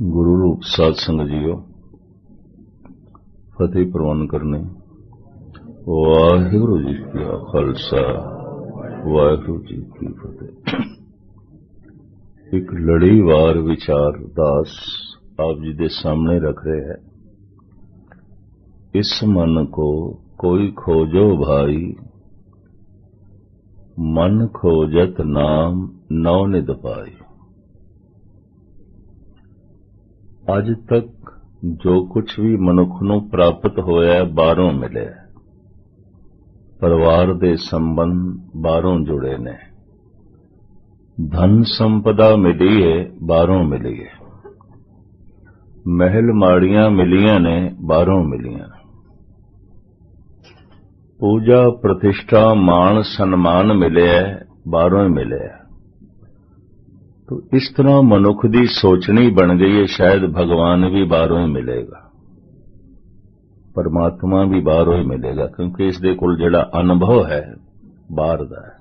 गुरु रूप साध संगत जीओ, फतेह प्रवान करने। वाहिगुरु जी की खालसा, वाहिगुरु जी की फतेह। एक लड़ीवार विचार दास आप जी के सामने रख रहे हैं। इस मन को कोई खोजो भाई, मन खोजत नाम नौ निध पाई। अज तक जो कुछ भी मनुख नूं प्राप्त होया बाहरों मिले, परिवार दे संबंध बाहरों जुड़े ने, धन संपदा मिली है बाहरों मिली है, महल माड़ियां मिलियां ने बाहरों मिलियां, पूजा प्रतिष्ठा मान सन्मान मिले है बाहरों ही मिले है। तो इस तरह मनुख की सोचनी बन गई है, शायद भगवान भी बाहरों ही मिलेगा, परमात्मा भी बाहरों ही मिलेगा, क्योंकि इसके कोल जिहड़ा अनुभव है बाहर दा है।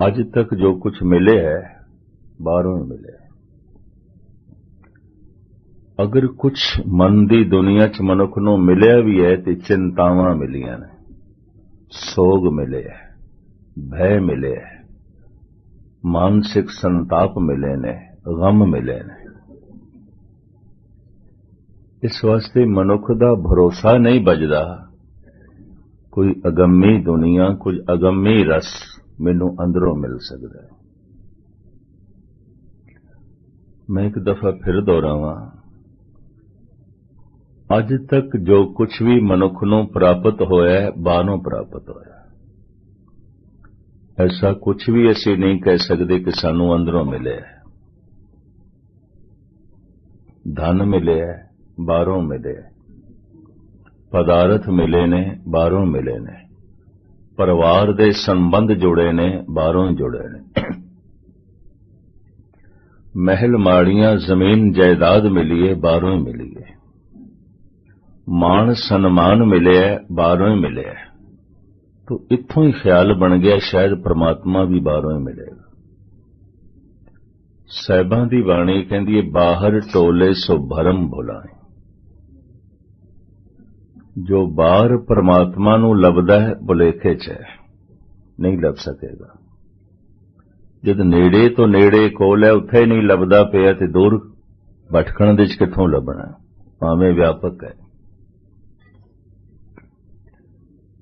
अज तक जो कुछ मिले है बाहरों ही मिले है। अगर कुछ मन की दुनिया च मनुख नूं मिलिया भी है तो चिंतावां मिलियां ने, सोग मिले है, भय मिले है, मानसिक संताप मिले ने, गम मिले ने। इस वास्ते मनुख दा भरोसा नहीं बजदा। कोई अगम्मी दुनिया, कुछ अगम्मी रस मैनू अंदरों मिल सकता है। मैं एक दफा फिर दोहरावां, अज तक जो कुछ भी मनुख नूं प्राप्त होया है बाहरों प्राप्त होया। ऐसा कुछ भी असी नहीं कह सकते कि सानू अंदरों मिले है। धन मिले है बाहरों मिले है, पदार्थ मिले ने बाहरों मिले ने, परिवार दे संबंध जुड़े ने बाहरों जुड़े ने, महल माड़ियां जमीन जायदाद मिली है बाहरों ही मिली है, मान सन्मान मिले है बाहरों ही मिले है। तो इत्थों ही ख्याल बन गया शायद परमात्मा भी बाहरों ही मिलेगा। साहिबां दी बाणी कहंदी है, बाहर टोले सो भरम भुलाए। जो बाहर परमात्मा नूं लभदा है भुलेखे च है, नहीं लभ सकेगा। जद नेड़े तो नेड़े कोल है उत्थे नहीं लभदा पिया ते दूर भटकण दे च कित्थों लभना, भावें व्यापक है।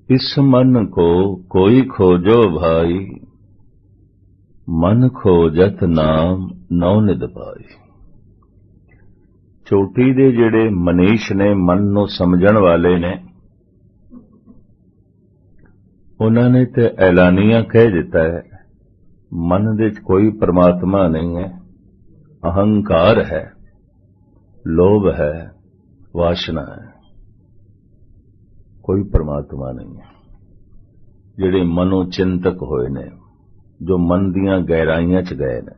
इस मन को कोई खोजो भाई, मन खोजत नाम नौ निध पाई। चोटी दे जिहड़े मनीष ने, मन नूं समझण वाले ने, उन्हां ने ते ऐलानिया कह दिता है, मन दे च कोई परमात्मा नहीं है, अहंकार है, लोभ है, वासना है, कोई परमात्मा नहीं है। जिहड़े मनोचिंतक होए ने, जो मन दियां गहराइयां च गए ने,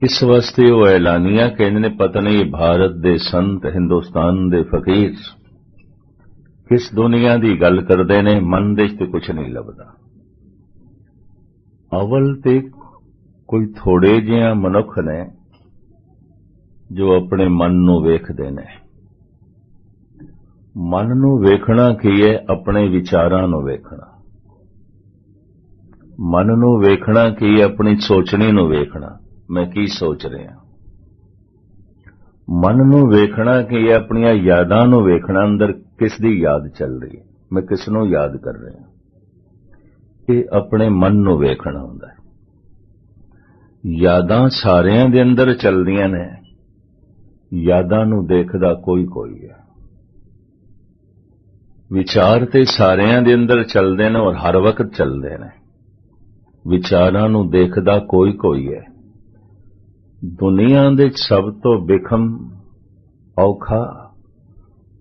इस वास्ते वो ऐलानिया कहंदे ने, पता नहीं भारत दे संत, हिंदुस्तान दे फकीर किस दुनिया दी गल करदे ने, मन दे ते कुछ नहीं लभदा। अवल ते कोई थोड़े जिहा मनुख ने जो अपने मन नूं वेखदे ने। मन नूं वेखना की है? अपने विचारां नूं वेखना। मन नूं वेखना की है? अपनी सोचनी नूं वेखना, मैं की सोच रहा। मन नूं वेखना की है? अपनियां यादां नूं वेखना, अंदर किस दी याद चल रही है, मैं किस नूं याद कर रहा। ये अपने मन नूं वेखना हुंदा है। यादां सारियां दे अंदर चलदियां ने, यादां नूं देखदा कोई कोई है। विचार ते सारियां दे अंदर चलदे ने और हर वक्त चलदे ने, विचारां नूं देखदा कोई कोई है। दुनिया दे सब तो बिखम औखा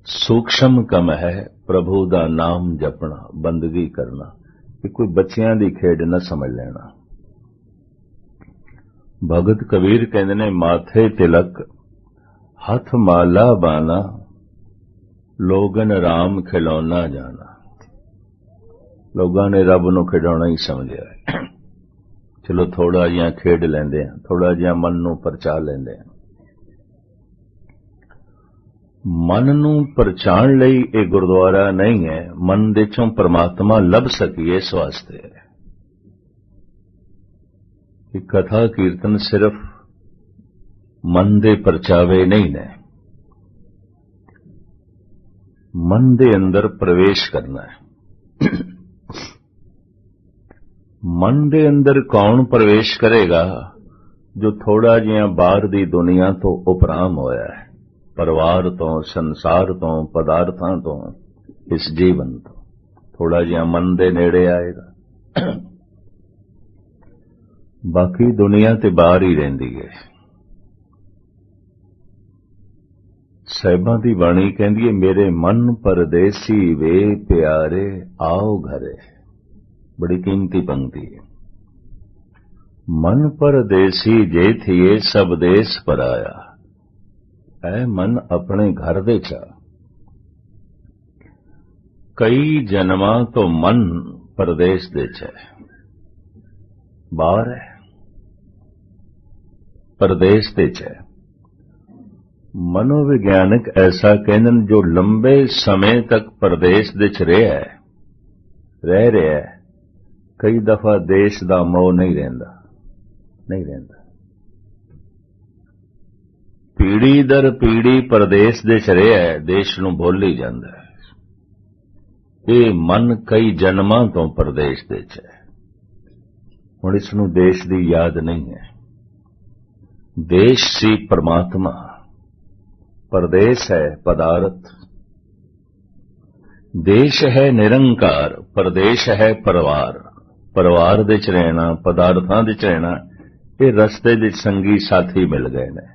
सूक्ष्म कम है प्रभु दा नाम जपना, बंदगी करना। कि कोई बच्चियां दी खेड न समझ लेना। भगत कबीर कहंदे ने, माथे तिलक हथ माला बाना, लोगन राम खिलौना जाना। लोगों ने रब नूं खिडौना ही समझिया है। चलो थोड़ा जिहा खेड लेंदे हैं, थोड़ा जिहा मन नूं परचा लेंदे हैं। मन नूं परचाण लई ये गुरुद्वारा नहीं है, मन दे चों परमात्मा लभ सकीए इस वास्ते है कि कथा कीर्तन सिर्फ मन दे परचावे नहीं ने, मन दे अंदर प्रवेश करना है। मन दे अंदर कौन प्रवेश करेगा? जो थोड़ा जिहा बाहर दी दुनिया तो उपराम होया है, परिवार तो, संसार तो, पदार्थां तो, इस जीवन तो थोड़ा जिहा मन दे नेड़े आएगा। बाकी दुनिया ते बाहर ही रहिंदी है। साहिबां दी बाणी कहंदी है, मेरे मन परदेसी वे प्यारे आओ घरे। बड़ी कीमती पंक्ति है। मन परदेसी जे थिए सब देश पर आया, ऐ मन अपने घर दे चा। कई जन्मां तो मन परदेश दे च है, बाहर है, परदेश दे च है। मनोविज्ञानिक ऐसा कहते हैं, जो लंबे समय तक परदेश दे च रहा है, कई दफा देश दा मोह नहीं रहिंदा। पीढ़ी दर पीढ़ी परदेश दे च रहा है, देश नूं भुल ही जांदा है। ये मन कई जन्मां तो परदेश दे च है, हुण इस नूं देश दी याद नहीं है। देश सी परमात्मा, परदेश है पदार्थ। देश है निरंकार, परदेश है परिवार। परिवार दे च रहना, पदार्थां दे च रहना, ये रस्ते दे संगी साथी मिल गए ने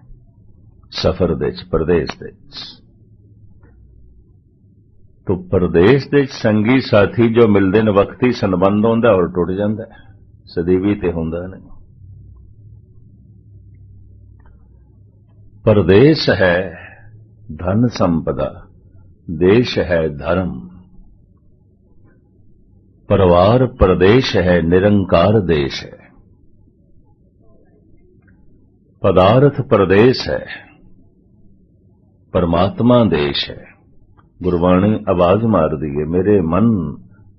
सफर दे च, परदेश दे च। तो परदेश दे च संगी साथी जो मिलदे ने, वक्ती संबंध होंदा और टुट जांदा है, सदीवी ते हुंदा नहीं। परदेश है धन संपदा, देश है धर्म। परिवार प्रदेश है, निरंकार देश है। पदार्थ प्रदेश है, परमात्मा देश है। गुरबाणी आवाज मार दी है, मेरे मन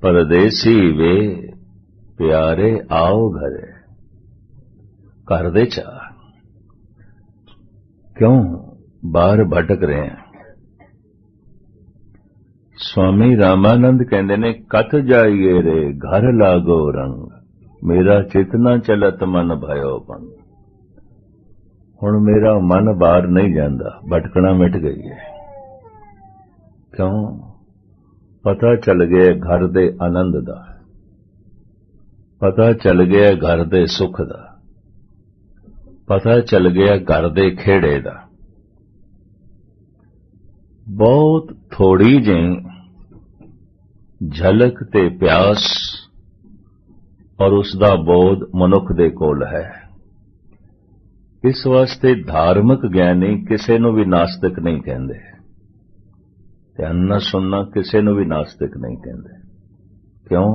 परदेसी वे प्यारे आओ घरे। घर दे चा क्यों बाहर भटक रहे हैं? स्वामी रामानंद कहते ने, कत जाइए रे घर लागो रंग, मेरा चितना चलत मन भयो पंग। हुण मेरा मन बाहर नहीं जाता, भटकना मिट गई है। क्यों? पता चल गया घर दे आनंद दा, पता चल गया घर दे सुख दा, पता चल गया घर दे खेड़े दा। बहुत थोड़ी जी झलक ते प्यास और उसका बोध मनुख दे कोल है। इस वास्ते धार्मिक ज्ञानी किसी नूं भी नास्तिक नहीं कहते। ध्यान नाल सुनना, किसी नूं भी नास्तिक नहीं कहते। क्यों?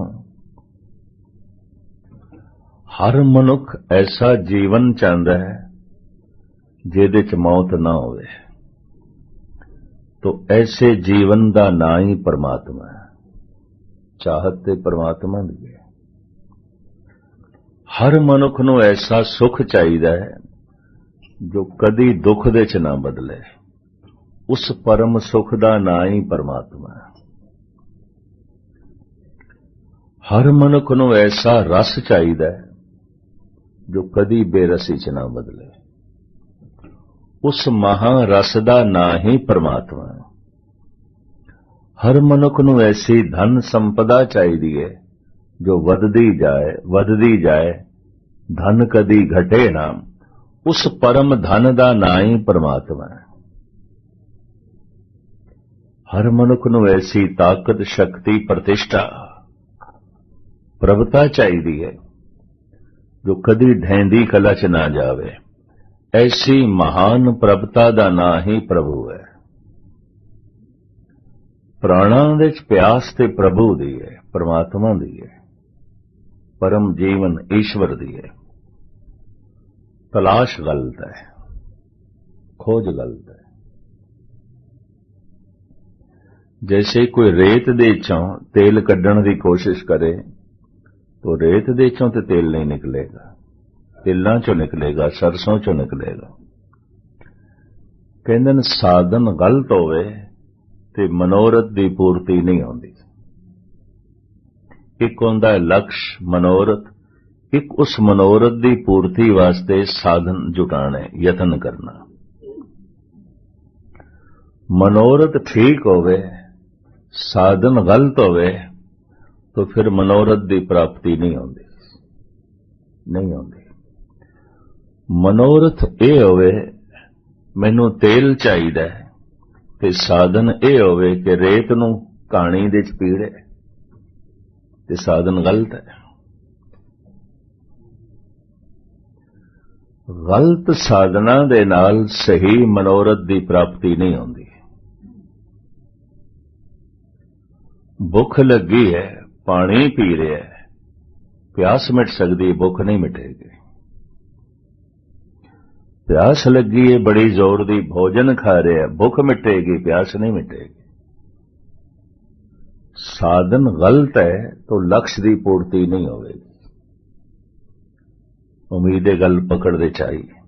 हर मनुख ऐसा जीवन चाहता है जिहदे च मौत ना होवे। तो ऐसे जीवन का ना ही परमात्मा है। चाहत ते परमात्मा दी है। हर मनुख नूं ऐसा सुख चाहिदा है जो कदी दुख दे च ना बदले। उस परम सुख का ना ही परमात्मा है। हर मनुख नूं ऐसा रस चाहिदा है जो कदी बेरसी च ना बदले। उस महारस का ना ही परमात्मा है। हर मनुख नूं ऐसी धन संपदा चाहिदी है जो वधदी जाए, धन कदी घटे ना। उस परम धन का ना ही परमात्मा है। हर मनुख नूं ऐसी ताकत, शक्ति, प्रतिष्ठा, प्रभुता चाहिदी है जो कदी ढैंदी कला च ना जावे। ऐसी महान प्रभुता का ना ही प्रभु है। प्राणां दे च प्यास ते प्रभु दी है, परमात्मा दी है, परम जीवन ईश्वर दी है। तलाश गलत है, खोज गलत है। जैसे कोई रेत दे चों तेल कड्ढण की कोशिश करे तो रेत दे चों तो तेल नहीं निकलेगा, तिल्लां चों निकलेगा, सरसों चों निकलेगा। कहंदे ने साधन गलत होवे ते मनोरथ की पूर्ति नहीं होंदी। एक होंदा है लक्ष्य मनोरथ, एक उस मनोरथ की पूर्ति वास्ते साधन जुटाने, यतन करना। मनोरथ ठीक होवे, साधन गलत होवे तो फिर मनोरथ की प्राप्ति नहीं होंदी, नहीं होंदी। मनोरथ ये होवे मैनू तेल चाहिदा है ते साधन ये होवे कि रेत नूं कहानी दे च पीड़े ते साधन गलत है। गलत साधना दे नाल सही मनोरथ की प्राप्ति नहीं होंदी। भुख लगी है, पानी पी रहा है, प्यास मिट सकती, भुख नहीं मिटेगी। प्यास लगी है बड़ी जोर दी, भोजन खा रहा है, भुख मिटेगी, प्यास नहीं मिटेगी। साधन गलत है तो लक्ष्य की पूर्ति नहीं होगी। उम्मीद गल पकड़ दे चाहिए।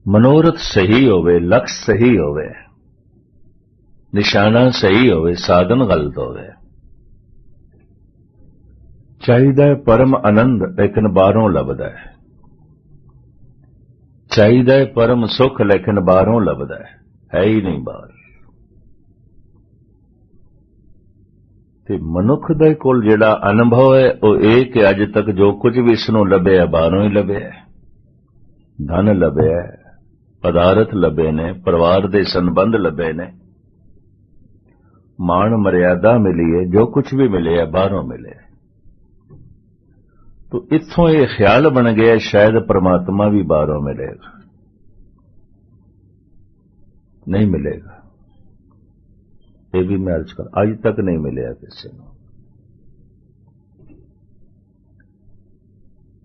मनोरथ सही होवे, लक्ष्य सही होवे, निशाना सही होवे, साधन गलत होवे। चाहिदा है परम आनंद लेकिन बाहरों लभदा है, चाहिदा है परम सुख लेकिन बाहरों लभदा है ही नहीं बाहर। ते मनुख दे कोल जिहड़ा अनुभव है वह यह कि अज तक जो कुछ भी इसनों लभ्या बाहरों ही लभ्या। धन लभ्या, पदार्थ लभे ने, परिवार दे संबंध लभे ने, मान मर्यादा मिली है, जो कुछ भी मिले है बाहरों मिले। तो इत्थों ये ख्याल बन गया शायद परमात्मा भी बाहरों मिलेगा, नहीं मिलेगा। ये भी मैं अर्ज कर, आज तक नहीं मिले किसी को।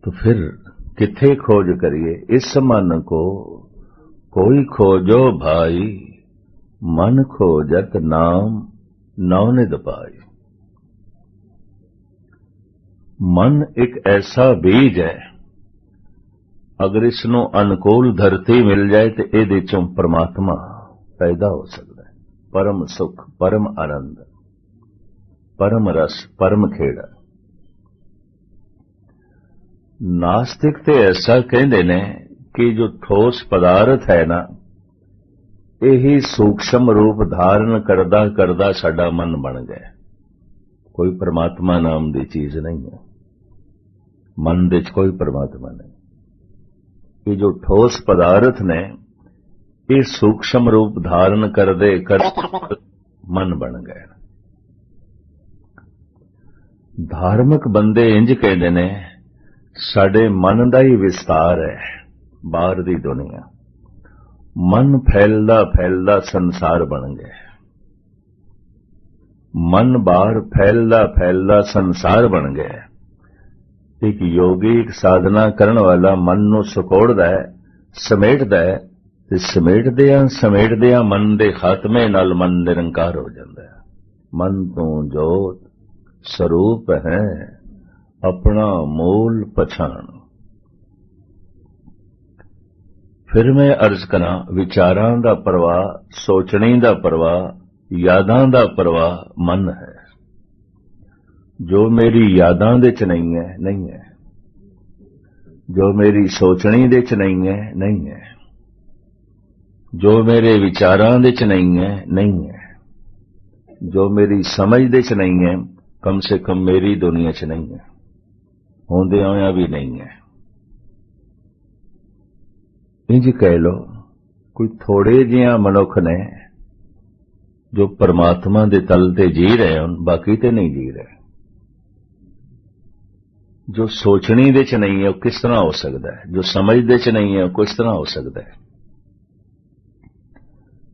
तो फिर किथे खोज करिए इस मन को, कोई खोजो भाई, मन खोजत नाम नवनिध पाई। मन एक ऐसा बीज है, अगर इसनों अनुकूल धरती मिल जाए तो ये चों परमात्मा पैदा हो सकता है। परम सुख, परम आनंद, परम रस, परम खेड़ा। नास्तिक ते ऐसा कहते ने कि जो ठोस पदार्थ है ना, यही सूक्ष्म रूप धारण करदा करदा साडा मन बन गया। कोई परमात्मा नाम की चीज नहीं है, मन दे कोई परमात्मा नहीं। ये जो ठोस पदार्थ ने ये सूक्ष्म रूप धारण करदे कर मन बन गए। धार्मिक बंदे इंज कहते ने साडे मन का ही विस्तार है बाहर दी दुनिया। मन फैलदा फैलदा संसार बन गया। मन बाहर फैलदा फैलदा संसार बन गया। एक योगी एक साधना करने वाला मन नूं सुकोड़दा है, समेटदा है, ते समेटदियां मन दे खात्मे नाल मन निरंकार हो जाता है। मन तू जोत स्वरूप है, अपना मूल पछाण। फिर मैं अर्ज करा, विचारां दा प्रवाह, सोचणी दा प्रवाह, यादां दा प्रवाह मन है। जो मेरी यादां दे च नहीं है, नहीं है। जो मेरी सोचणी दे च नहीं है, नहीं है। जो मेरे विचारां दे च नहीं है, नहीं है। जो मेरी समझ दे च नहीं है, कम से कम मेरी दुनिया च नहीं है, होंदे होया भी नहीं है। इंज कह लो कोई थोड़े जिहा मनुख ने जो परमात्मा दे तल ते जी रहे हैं, बाकी ते नहीं जी रहे। जो सोचनी दे च नहीं है वो किस तरह हो सकता है, जो समझ दे च नहीं है वो किस तरह हो सकता है।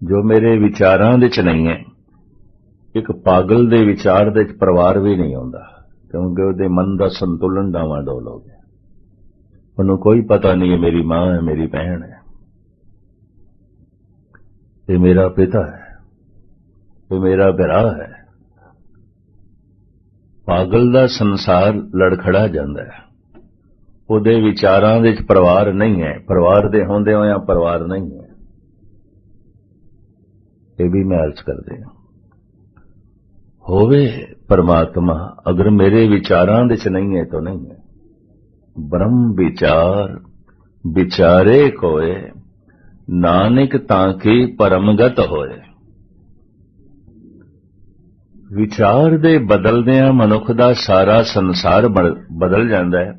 जो मेरे विचारां दे च नहीं है, एक पागल दे विचार दे च परिवार भी नहीं होंदा, क्योंकि उसदे मन का संतुलन डावाडोल हो गया। ਉਹਨੂੰ ਕੋਈ ਪਤਾ ਨਹੀਂ, ਇਹ ਮੇਰੀ ਮਾਂ ਹੈ, ਮੇਰੀ ਭੈਣ ਹੈ, ਇਹ ਮੇਰਾ ਪਿਤਾ ਹੈ, ਇਹ ਮੇਰਾ ਭਰਾ ਹੈ। ਪਾਗਲ ਦਾ ਸੰਸਾਰ ਲੜਖੜਾ ਜਾਂਦਾ ਹੈ। ਉਹਦੇ ਵਿਚਾਰਾਂ ਵਿੱਚ ਪਰਿਵਾਰ ਨਹੀਂ ਹੈ, ਪਰਿਵਾਰ ਦੇ ਹੁੰਦੇ ਹੋਇਆਂ ਪਰਿਵਾਰ ਨਹੀਂ ਹੈ। ਇਹ ਵੀ ਮੈਂ ਅਰਜ਼ ਕਰਦੇ ਹਾਂ, ਹੋਵੇ परमात्मा अगर मेरे विचारां दे च नहीं है तो नहीं है। ब्रह्म विचार विचारे कोय, नानक तांकी परमगत होए। विचार दे बदलदियां मनुख दा सारा संसार बदल जांदा है।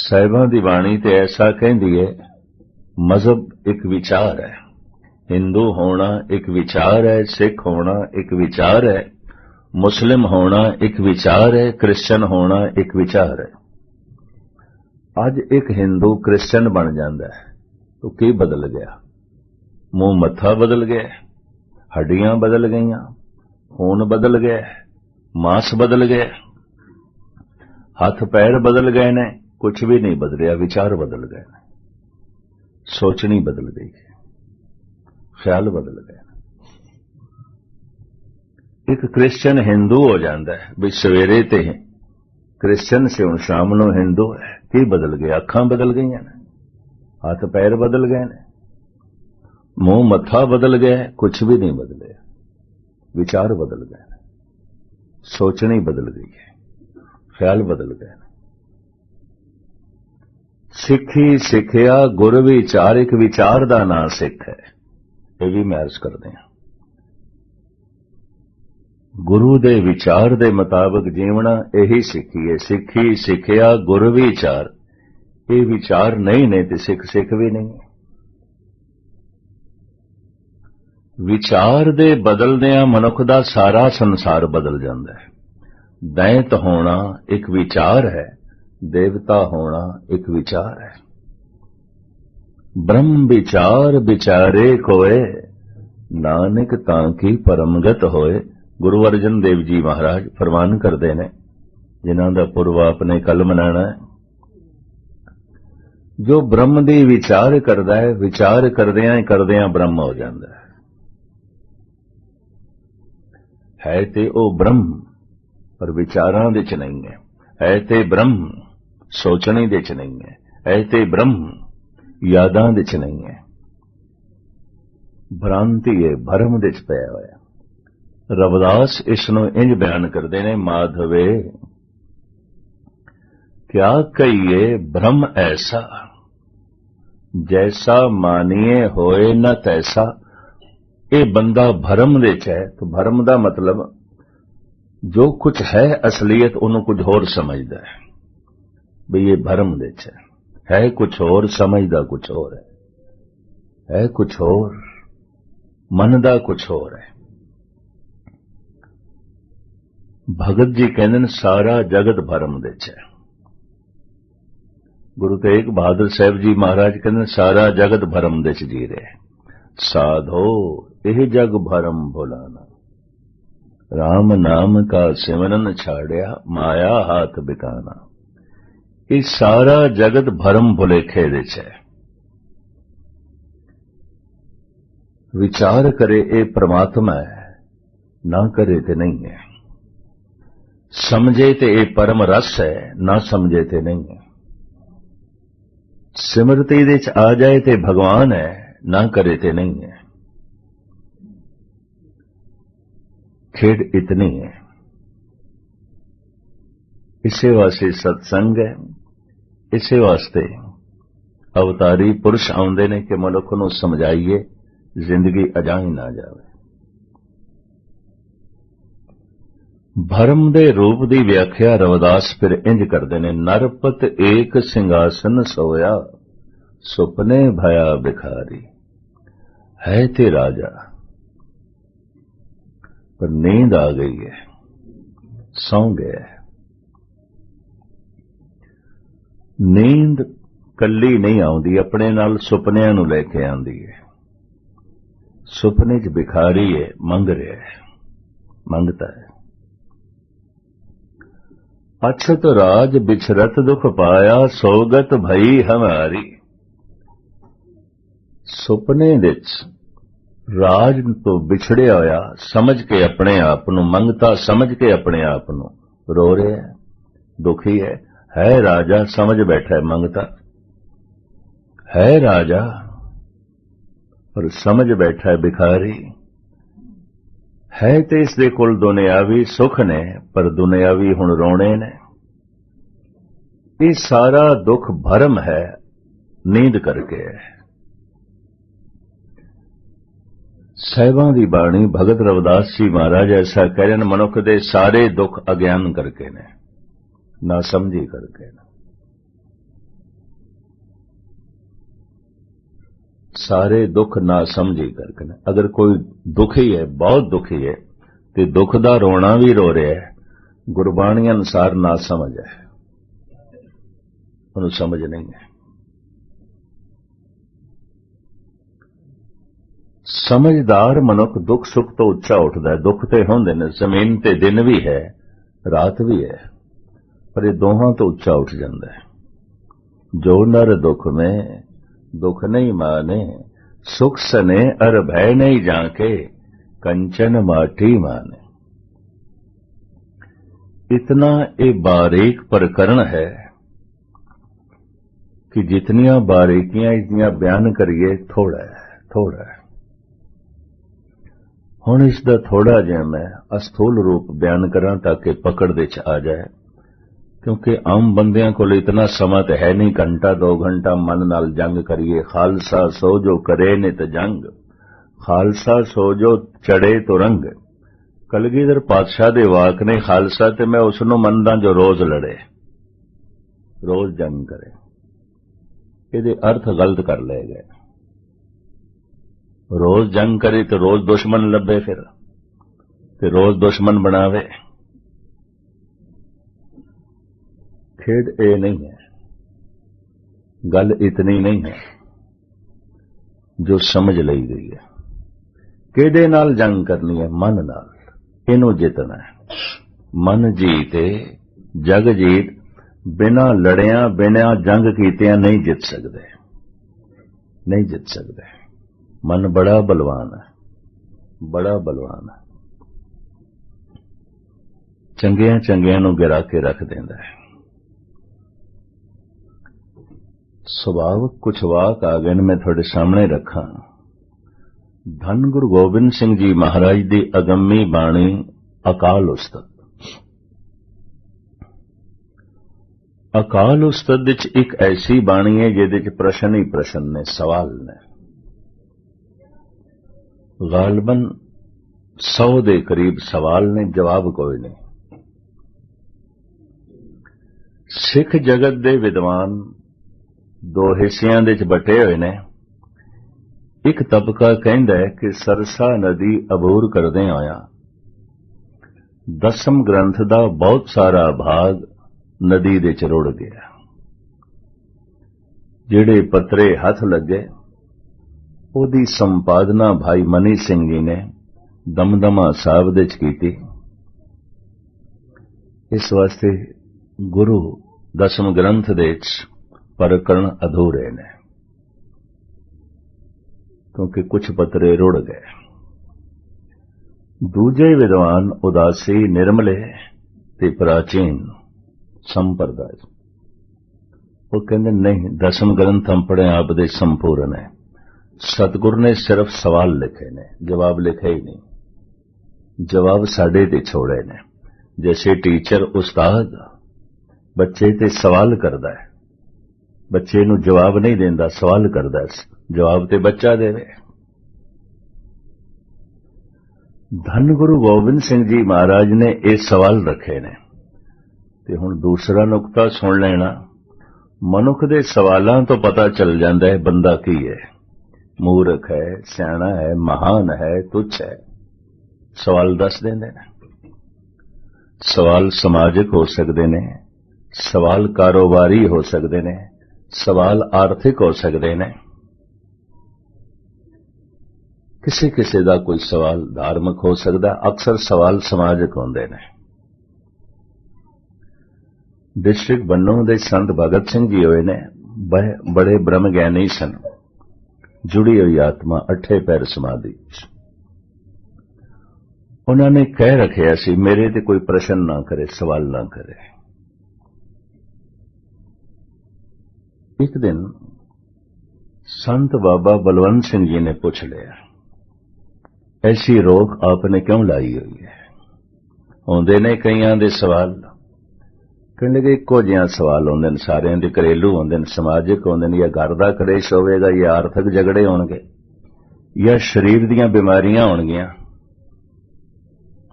साहिबां दी बाणी ते ऐसा कहंदी है, मजहब एक विचार है, हिंदू होना एक विचार है, सिख होना एक विचार है, मुस्लिम होना एक विचार है, क्रिश्चियन होना एक विचार है। आज एक हिंदू क्रिश्चियन बन जाता है तो की बदल गया? मुंह मत्था बदल गया, हड्डियां बदल गईयां, खून बदल गया, मांस बदल गया, हाथ पैर बदल गए ने, कुछ भी नहीं बदलिया, विचार बदल गए ने, सोचनी बदल गई, ख्याल बदल गए। एक क्रिश्चियन हिंदू हो जाता है भी सवेरे ते क्रिश्चियन से हुण शाम नूं हिंदू है, की बदल गया? अखां बदल गई ने, हाथ पैर बदल गए ने, मुंह मत्था बदल गया, कुछ भी नहीं बदले, विचार बदल गए, सोचनी बदल गई है, ख्याल बदल गए। सिखी सिखिया गुर विचार, एक विचार दा नां सिख है, ये भी मैं अर्ज करदे हां। गुरु दे विचार दे मुताबिक जीवना यही सिखी है। सिखी सिखिया गुर विचार, ये विचार नहीं ने ते सिख सिख भी नहीं है। विचार दे बदलदियां मनुख दा सारा संसार बदल जाता है। दैत होना एक विचार है, देवता होना एक विचार है। ब्रह्म विचार विचारे कोय, नानक तांकी परमगत होए। गुरु अर्जन देव जी महाराज फरमान करते हैं, जिन्हां दा पुरब आपने कल मनाना है, जो ब्रह्म दी विचार करदा है, विचार करदियां ब्रह्म हो जाता है ते ओ ब्रह्म, पर विचारां दे च नहीं है ते ब्रह्म, सोचने दे च नहीं है ते ब्रह्म, यादां दे च नहीं है। भ्रांति है, भरम दे च पिया होया। रविदास इसनों इंज बयान करते हैं, माधवे क्या कहिए भ्रम ऐसा, जैसा मानिए होए न तैसा। ये बंदा भरम दे च है, तो भरम दा मतलब जो कुछ है असलियत उन्होंने कुछ होर समझदा है, भी ये भरम दे च है कुछ होर, समझदा कुछ होर है कुछ होर, मनदा कुछ होर है। भगत जी कहते हैं सारा जगत भरम दे च है। गुरु तेग बहादुर साहब जी महाराज कहते हैं सारा जगत भरम दे च जी रहे। साधो यह जग भरम भुलाना, राम नाम का सिमरन छाड़िया, माया हाथ बिकाना। ये सारा जगत भरम भुलेखे दे च है। विचार करे ये परमात्मा है, ना करे ते नहीं है। समझे ते ये परम रस है, ना समझे ते नहीं है। सिमरती दे च आ जाए ते भगवान है, ना करे ते नहीं है। खेड इतनी है। इसे वास्ते सत्संग है, इसे वास्ते अवतारी पुरुष आउंदे ने कि मनुख नूं समझाइए, जिंदगी अजाई ना जाए। भरम दे रूप दी व्याख्या रविदास फिर इंज करते ने, नरपत एक सिंहासन सोया, सुपने भया भिखारी। है ते राजा, पर नींद आ गई है, सौ गया है। नींद कली नहीं आउंदी, अपने नाल सुपनियां नूं लेके आंदी है। सुपने च भिखारी है, मंग रहा है, मंगता है। अछत राज बिछरत दुख पाया सोगत भई हमारी। सुपने विच राज तो विछड़िया होया समझ के अपने आप नूं मंगता समझ के अपने आप नूं रो रहा है, दुखी है राजा समझ बैठा है मंगता है राजा पर समझ बैठा है भिखारी। है तो इसदे कोल दुनियावी सुख ने पर दुनियावी हुण रोने ने। ये सारा दुख भरम है नींद करके है। साहिबां दी बाणी भगत रविदास जी महाराज ऐसा कह रहे हैं मनुख दे सारे दुख अज्ञान करके ने ना समझी करके ने। सारे दुख ना समझी करके ने। अगर कोई दुखी है बहुत दुखी है तो दुख दा रोना भी रो रहा है गुरबाणी अनुसार ना समझ है उन्हें समझ नहीं है। समझदार मनुख दुख सुख तो उच्चा उठता है। दुख तो होंदे ने जमीन ते दिन भी है रात भी है पर ये दोहां तो उच्चा उठ जाता है। जो नर दुख में दुख नहीं माने सुख सने अर भय नहीं जाके कंचन माटी माने। इतना ये बारीक प्रकरण है कि जितनियां बारीकियां इसदियां बयान करिए थोड़ा है। हुण इसका थोड़ा जिहा मैं अस्थूल रूप बयान करा ताकि पकड़ दे च आ जाए क्योंकि आम बंदियां को इतना समा तो है नहीं घंटा 2 घंटा मन नाल जंग करिए। खालसा सो जो करे नित जंग खालसा सो जो चढ़े तो रंग। कलगीधर पातशाह दे वाक ने खालसा ते मैं उसनों मनदा जो रोज लड़े रोज जंग करे। ये अर्थ गलत कर ले गए। रोज जंग करे तो रोज दुश्मन लभे फिर ते रोज दुश्मन बनावे। खेड ए नहीं है गल इतनी नहीं है जो समझ ली गई है। केदे नाल जंग करनी है मन नाल इनू जितना है। मन जीते जग जीत बिना लड़िया बिना जंग कीतियां नहीं जित सकते। मन बड़ा बलवान है चंगियां नूं गिरा के रख देंदा है। सुभाव कुछ वाक आ गए मैं थोड़े सामने रखा। धन गुरु गोबिंद सिंह जी महाराज दी अगम्मी बाणी अकाल उस्तत। अकाल उस्तत विच एक ऐसी बाणी है जिहदे च प्रश्न ही प्रश्न ने सवाल ने। गालबन 100 के करीब सवाल ने जवाब कोई नहीं। सिख जगत दे विद्वान 2 हिस्सियां दे च बटे हुए ने। एक तबका कहता है कि सरसा नदी अबूर करदे आया 10वें ग्रंथ दा बहुत सारा भाग नदी दे च रुड़ गया। जिहड़े पत्रे हथ लगे ओदी संपादना भाई मनी सिंह जी ने दमदमा साहब दे च कीती। इस वास्ते गुरु 10वें ग्रंथ दे च प्रकरण अधूरे ने क्योंकि कुछ पत्रे रुड़ गए। दूजे विद्वान उदासी निर्मले ते प्राचीन संप्रदाय वो कहते नहीं 10वें ग्रंथ हम पढ़े आप दे संपूर्ण है। सतगुरु ने सिर्फ सवाल लिखे ने जवाब लिखे ही नहीं। जवाब साडे ते छोड़े ने। जैसे टीचर उस्ताद बच्चे ते सवाल करदा है बच्चे नूं जवाब नहीं देंदा सवाल करदा है जवाब ते बच्चा देवे। धन गुरु गोबिंद सिंह जी महाराज ने ये सवाल रखे ने ते हुण दूसरा नुकता सुन लेना। मनुख दे सवालां तो पता चल जाता है बंदा की है। मूर्ख है सियाणा है महान है तुच्छ है सवाल दस देंदे ने। सवाल समाजिक हो सकते ने सवाल कारोबारी हो सकते ने सवाल आर्थिक हो सकते ने किसी किसी का कोई सवाल धार्मिक हो सकता। अक्सर सवाल समाजिक होंदे ने। डिस्ट्रिक्ट बन्नू दे संत भगत सिंह जी होए ने, बड़े ब्रह्म ज्ञानी सन, जुड़ी हुई आत्मा, 8 पैर समाधि। उन्होंने कह रखिया सी मेरे ते कोई प्रश्न ना करे, सवाल ना करे। एक दिन संत बाबा बलवंत सिंह जी ने पूछ लिया, ऐसी रोक आपने क्यों लाई हुई है? आउंदे ने कईयां दे सवाल, कहने लगे इक्को जिहा सवाल आउंदे ने, सारियां दे घरेलू आउंदे ने, समाजिक आउंदे ने, या घर दा कलेश होवेगा, या आर्थिक झगड़े होणगे, या शरीर दीयां बीमारियां होणगियां,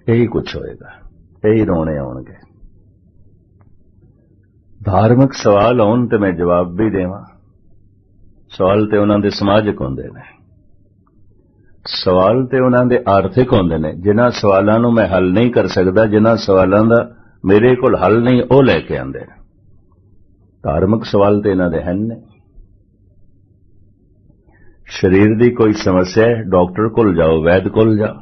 यही कुछ होएगा, यही रोने आउणगे। धार्मिक सवाल आउण ते मैं जवाब भी देवां, सवाल ते उन्हां दे समाजिक होंदे ने, सवाल ते उन्हां दे आर्थिक होंदे ने। जिन्हां सवालां नूं मैं हल नहीं कर सकदा, जिन्हां सवालां दा मेरे कोल हल नहीं, ਉਹ ਲੈ ਕੇ ਆਂਦੇ ਨੇ। ਧਾਰਮਿਕ ਸਵਾਲ ਤੇ ਇਹਨਾਂ ਦੇ ਹਨ ਨੇ। ਸਰੀਰ ਦੀ ਕੋਈ ਸਮੱਸਿਆ ਹੈ, ਡਾਕਟਰ ਕੋਲ ਜਾਓ, ਵੈਦ ਕੋਲ ਜਾਓ।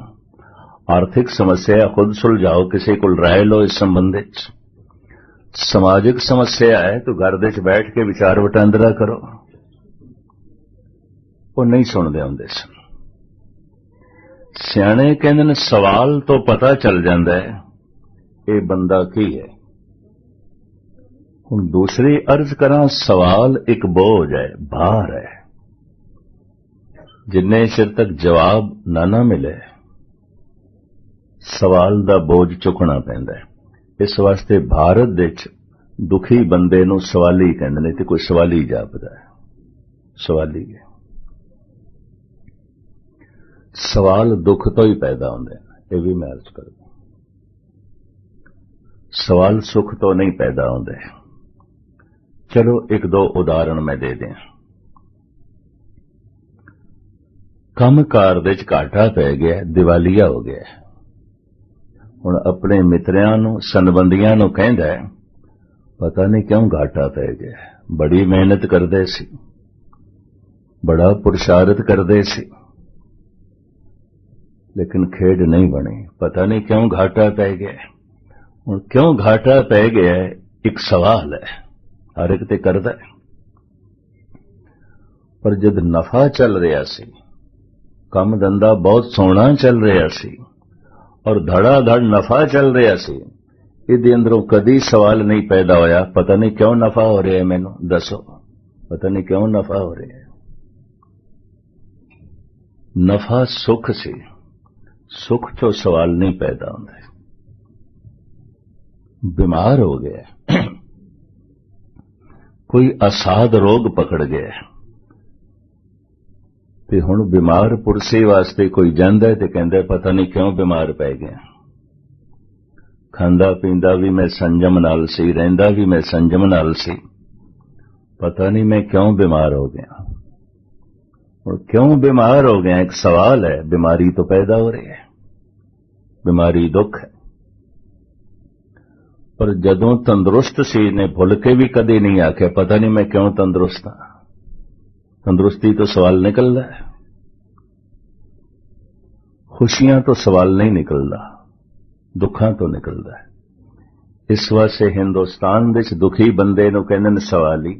ਆਰਥਿਕ ਸਮੱਸਿਆ ਹੈ, ਖੁਦ ਸੁਲਝਾਓ, ਕਿਸੇ ਕੋਲ ਰਾਏ ਲਓ ਇਸ ਸੰਬੰਧ ਵਿੱਚ। ਸਮਾਜਿਕ ਸਮੱਸਿਆ ਹੈ ਤਾਂ ਘਰ ਦੇ ਵਿੱਚ ਬੈਠ ਕੇ ਵਿਚਾਰ ਵਟਾਂਦਰਾ ਕਰੋ। ਉਹ ਨਹੀਂ ਸੁਣਦੇ ਹੁੰਦੇ ਸਨ। ਸਿਆਣੇ ਕਹਿੰਦੇ ਨੇ ਸਵਾਲ ਤੋਂ ਪਤਾ ਚੱਲ ਜਾਂਦਾ ਹੈ ਇਹ ਬੰਦਾ ਕੀ ਹੈ। ਹੁਣ ਦੂਸਰੀ ਅਰਜ਼ ਕਰਾਂ, ਸਵਾਲ ਇੱਕ ਬੋਝ ਹੈ, ਭਾਰ ਹੈ। ਜਿੰਨੇ ਚਿਰ ਤੱਕ ਜਵਾਬ ਨਾ ਮਿਲੇ, ਸਵਾਲ ਦਾ ਬੋਝ ਚੁੱਕਣਾ ਪੈਂਦਾ ਹੈ। ਇਸ ਵਾਸਤੇ ਭਾਰਤ ਵਿੱਚ ਦੁਖੀ ਬੰਦੇ ਨੂੰ ਸਵਾਲੀ ਕਹਿੰਦੇ ਨੇ, ਤੇ ਕੋਈ ਸਵਾਲੀ ਜਾਪਦਾ ਹੈ, ਸਵਾਲੀ ਹੈ। ਸਵਾਲ ਦੁੱਖ ਤੋਂ ਹੀ ਪੈਦਾ ਹੁੰਦੇ ਨੇ, ਇਹ ਵੀ ਮੈਂ ਅਰਜ਼ ਕਰਦਾ। सवाल सुख तो नहीं पैदा होंदे। चलो एक दो उदाहरण मैं दे दें। कंमकार दे च घाटा पै गया, दिवालिया हो गया। हुण अपने मित्रियां नूं, संबंधियां नूं कहंदा है, पता नहीं क्यों घाटा पै गया, बड़ी मेहनत करदे सी, बड़ा पुरुषार्थ करदे सी, लेकिन खेड नहीं बनी, पता नहीं क्यों घाटा पै गया। ਹੁਣ ਕਿਉਂ ਘਾਟਾ ਪੈ ਗਿਆ ਇੱਕ ਸਵਾਲ ਹੈ, ਹਰ ਇੱਕ ਤੇ ਕਰਦਾ ਹੈ। ਪਰ ਜਦ ਨਫਾ ਚੱਲ ਰਿਹਾ ਸੀ, ਕੰਮ ਧੰਦਾ ਬਹੁਤ ਸੋਹਣਾ ਚੱਲ ਰਿਹਾ ਸੀ, ਔਰ ਧੜਾ ਧੜ ਨਫਾ ਚੱਲ ਰਿਹਾ ਸੀ, ਇਹਦੇ ਅੰਦਰੋਂ ਕਦੀ ਸਵਾਲ ਨਹੀਂ ਪੈਦਾ ਹੋਇਆ, ਪਤਾ ਨਹੀਂ ਕਿਉਂ ਨਫਾ ਹੋ ਰਿਹਾ, ਮੈਨੂੰ ਦੱਸੋ, ਪਤਾ ਨਹੀਂ ਕਿਉਂ ਨਫਾ ਹੋ ਰਿਹਾ। ਨਫਾ ਸੁੱਖ ਸੀ, ਸੁੱਖ ਤੋਂ ਸਵਾਲ ਨਹੀਂ ਪੈਦਾ ਹੁੰਦਾ। बीमार हो गया, कोई असाध रोग पकड़ गया, ते हुण बीमार पुरसे वास्ते कोई जांदा है ते कहंदा पता नहीं क्यों बीमार पै गया। खांदा पींदा भी मैं संजम नाल सी, रहिंदा भी मैं संजम नाल सी, पता नहीं मैं क्यों बीमार हो गया। और क्यों बीमार हो गया एक सवाल है। बीमारी तो पैदा हो रही है, बीमारी दुख है। पर जदों तंदुरुस्त सी ने भुल के भी कदे नहीं आख्या पता नहीं मैं क्यों तंदुरुस्त हाँ। तंदुरुस्ती तो सवाल निकलता है, खुशियां तो सवाल नहीं निकलता, दुखा तो निकलता है। इस वास्ते हिंदुस्तान विच दुखी बंदे नूं कहंदे ने सवाली,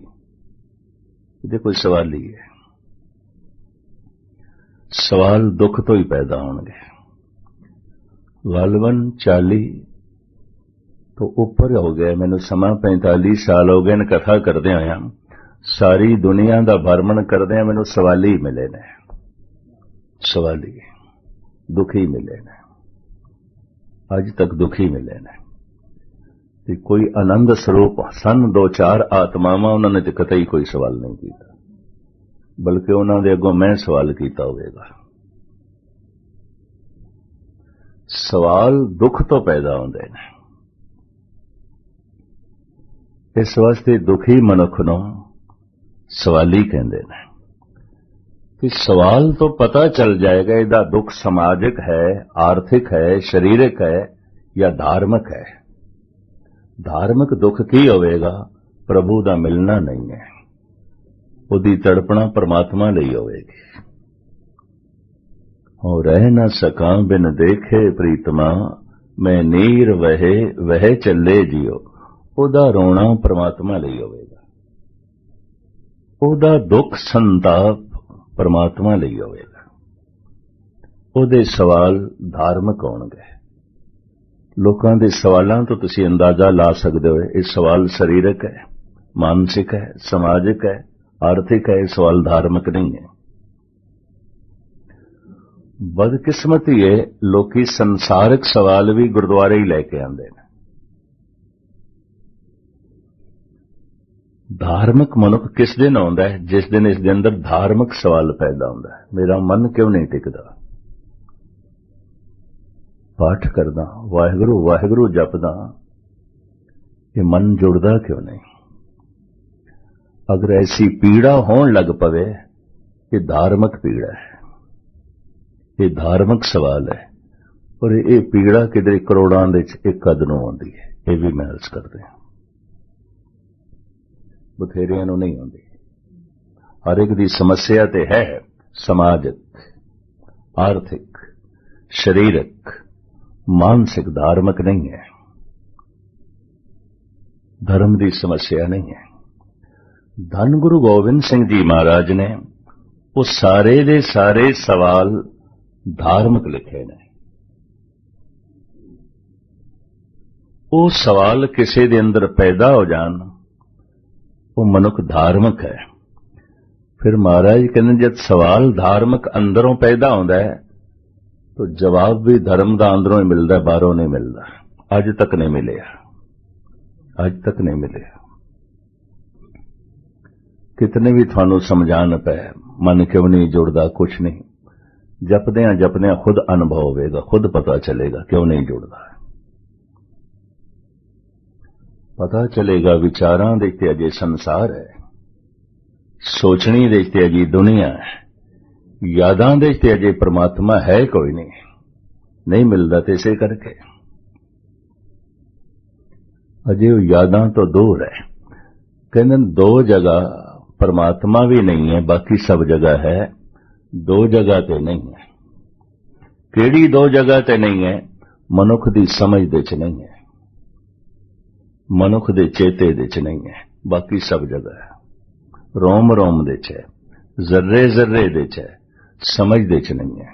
ये कोई सवाल ही है। सवाल दुख तो ही पैदा होंगे। गलबन 40 तो ऊपर हो गया, मैनू समा 45 साल हो गए कथा करदे होया, सारी दुनिया का भ्रमण करदे मैनू सवाली मिले ने, सवाली दुखी मिले ने, अज तक दुखी मिले ने। ते कोई आनंद स्वरूप सन 2-4 आत्मावां, उन्होंने तो कतई कोई सवाल नहीं किया, बल्कि उन्होंने अगों मैं सवाल किया होगा। सवाल दुख तो पैदा होंदे ने। इस वास्ते दुखी मनुख नूं सवाली कहंदे ने। कि सवाल तो पता चल जाएगा इहदा दुख समाजिक है, आर्थिक है, शरीरिक है या धार्मिक है। धार्मिक दुख की होवेगा? प्रभु दा मिलना नहीं है, उहदी तड़पना परमात्मा लई होवेगी। हो रह न सकां बिन देखे प्रीतमा, मैं नीर वहे वह चले जियो। ਉਹਦਾ ਰੋਣਾ परमात्मा ਲਈ ਹੋਵੇਗਾ, ਉਹਦਾ ਦੁੱਖ ਸੰਤਾਪ परमात्मा ਲਈ ਹੋਵੇਗਾ, ਉਹਦੇ ਸਵਾਲ ਧਾਰਮਿਕ ਹੋਣਗੇ। ਲੋਕਾਂ ਦੇ ਸਵਾਲਾਂ ਤੋਂ ਤੁਸੀਂ ਅੰਦਾਜ਼ਾ ਲਾ ਸਕਦੇ ਹੋ ਇਹ ਸਵਾਲ ਸਰੀਰਕ ਹੈ, ਮਾਨਸਿਕ ਹੈ, ਸਮਾਜਿਕ ਹੈ, ਆਰਥਿਕ ਹੈ, ਇਹ ਸਵਾਲ ਧਾਰਮਿਕ ਨਹੀਂ ਹੈ। ਬਦਕਿਸਮਤੀ ਹੈ, ਲੋਕੀ ਸੰਸਾਰਿਕ ਸਵਾਲ ਵੀ ਗੁਰਦੁਆਰੇ ਹੀ ਲੈ ਕੇ ਆਉਂਦੇ ਨੇ। धार्मिक मनुख किस दिन आउंदा है? जिस दिन इसके अंदर धार्मिक सवाल पैदा होता है, मेरा मन क्यों नहीं टिकता, पाठ करदा वाहिगुरू वाहिगुरू जपदा, ये मन जुड़दा क्यों नहीं? अगर ऐसी पीड़ा होने लग पवे, ये धार्मिक पीड़ा है, ये धार्मिक सवाल है, और ये पीड़ा किधर करोड़ां दे एक कदनों आउंदी है, ये भी मैं अर्ज करदे हां। बथेरियां नूं नहीं आउंदी, हर एक दी समस्या ते है, समाजिक, आर्थिक, शरीरक, मानसिक, धार्मिक नहीं है, धर्म की समस्या नहीं है। धन गुरु गोबिंद सिंह जी महाराज ने वो सारे दे सारे सवाल धार्मिक लिखे ने। वो सवाल किसी दे अंदर पैदा हो जान, वो मनुख धार्मिक है। फिर महाराज कहते जब सवाल धार्मिक अंदरों पैदा होता है तो जवाब भी धर्म का अंदरों ही मिलता है, बाहरों नहीं मिलता। अज तक नहीं मिले, अज तक नहीं मिले। कितने भी थानू समझान पे मन क्यों नहीं जुड़ता, कुछ नहीं, जपद्या जपद्या खुद अनुभव होगा, खुद पता चलेगा क्यों नहीं जुड़ता, पता चलेगा। विचारां देखते अजे संसार है, सोचनी देखते अजी दुनिया है, यादां देखते अजे परमात्मा है कोई नहीं, नहीं मिलता तो इसे करके अजे वो यादां तो दूर है। कहते दो जगह परमात्मा भी नहीं है, बाकी सब जगह है, दो जगह ते नहीं है। केड़ी दो जगह ते नहीं है? मनुख दी समझ दे च नहीं है, मनुख दे चेते दे च नहीं है, बाकी सब जगह है। रोम रोम दे च है, जर्रे जर्रे दे च है, समझ दे च नहीं है।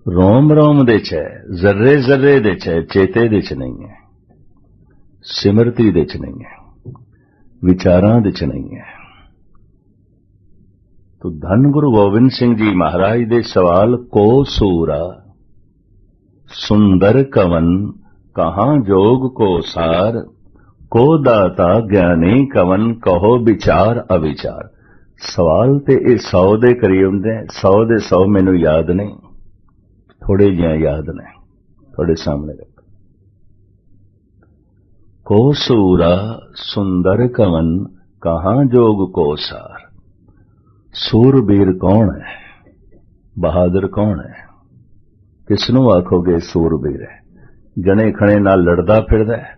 रोम रोम दे च है, जर्रे जर्रे दे च है, चेते दे च नहीं है, सिमरती दे च नहीं है, विचारां दे च नहीं है। तो धन गुरु गोबिंद सिंह जी महाराज दे सवाल को सूरा सुंदर कवन कहां जोग को सार, को दाता ज्ञानी कवन कहो विचार अविचार। सवाल ते ये 100 दे करीब होंदे, 100 दे 100 मैनू याद नहीं, थोड़े जिहा याद ने, थोड़े सामने रख। को सूरा सुंदर कवन कहां जोग को सार। सूरबीर कौन है, बहादुर कौन है? किसनू आखोगे सूरबीर है? जने खने नाल लड़दा फिरदा है,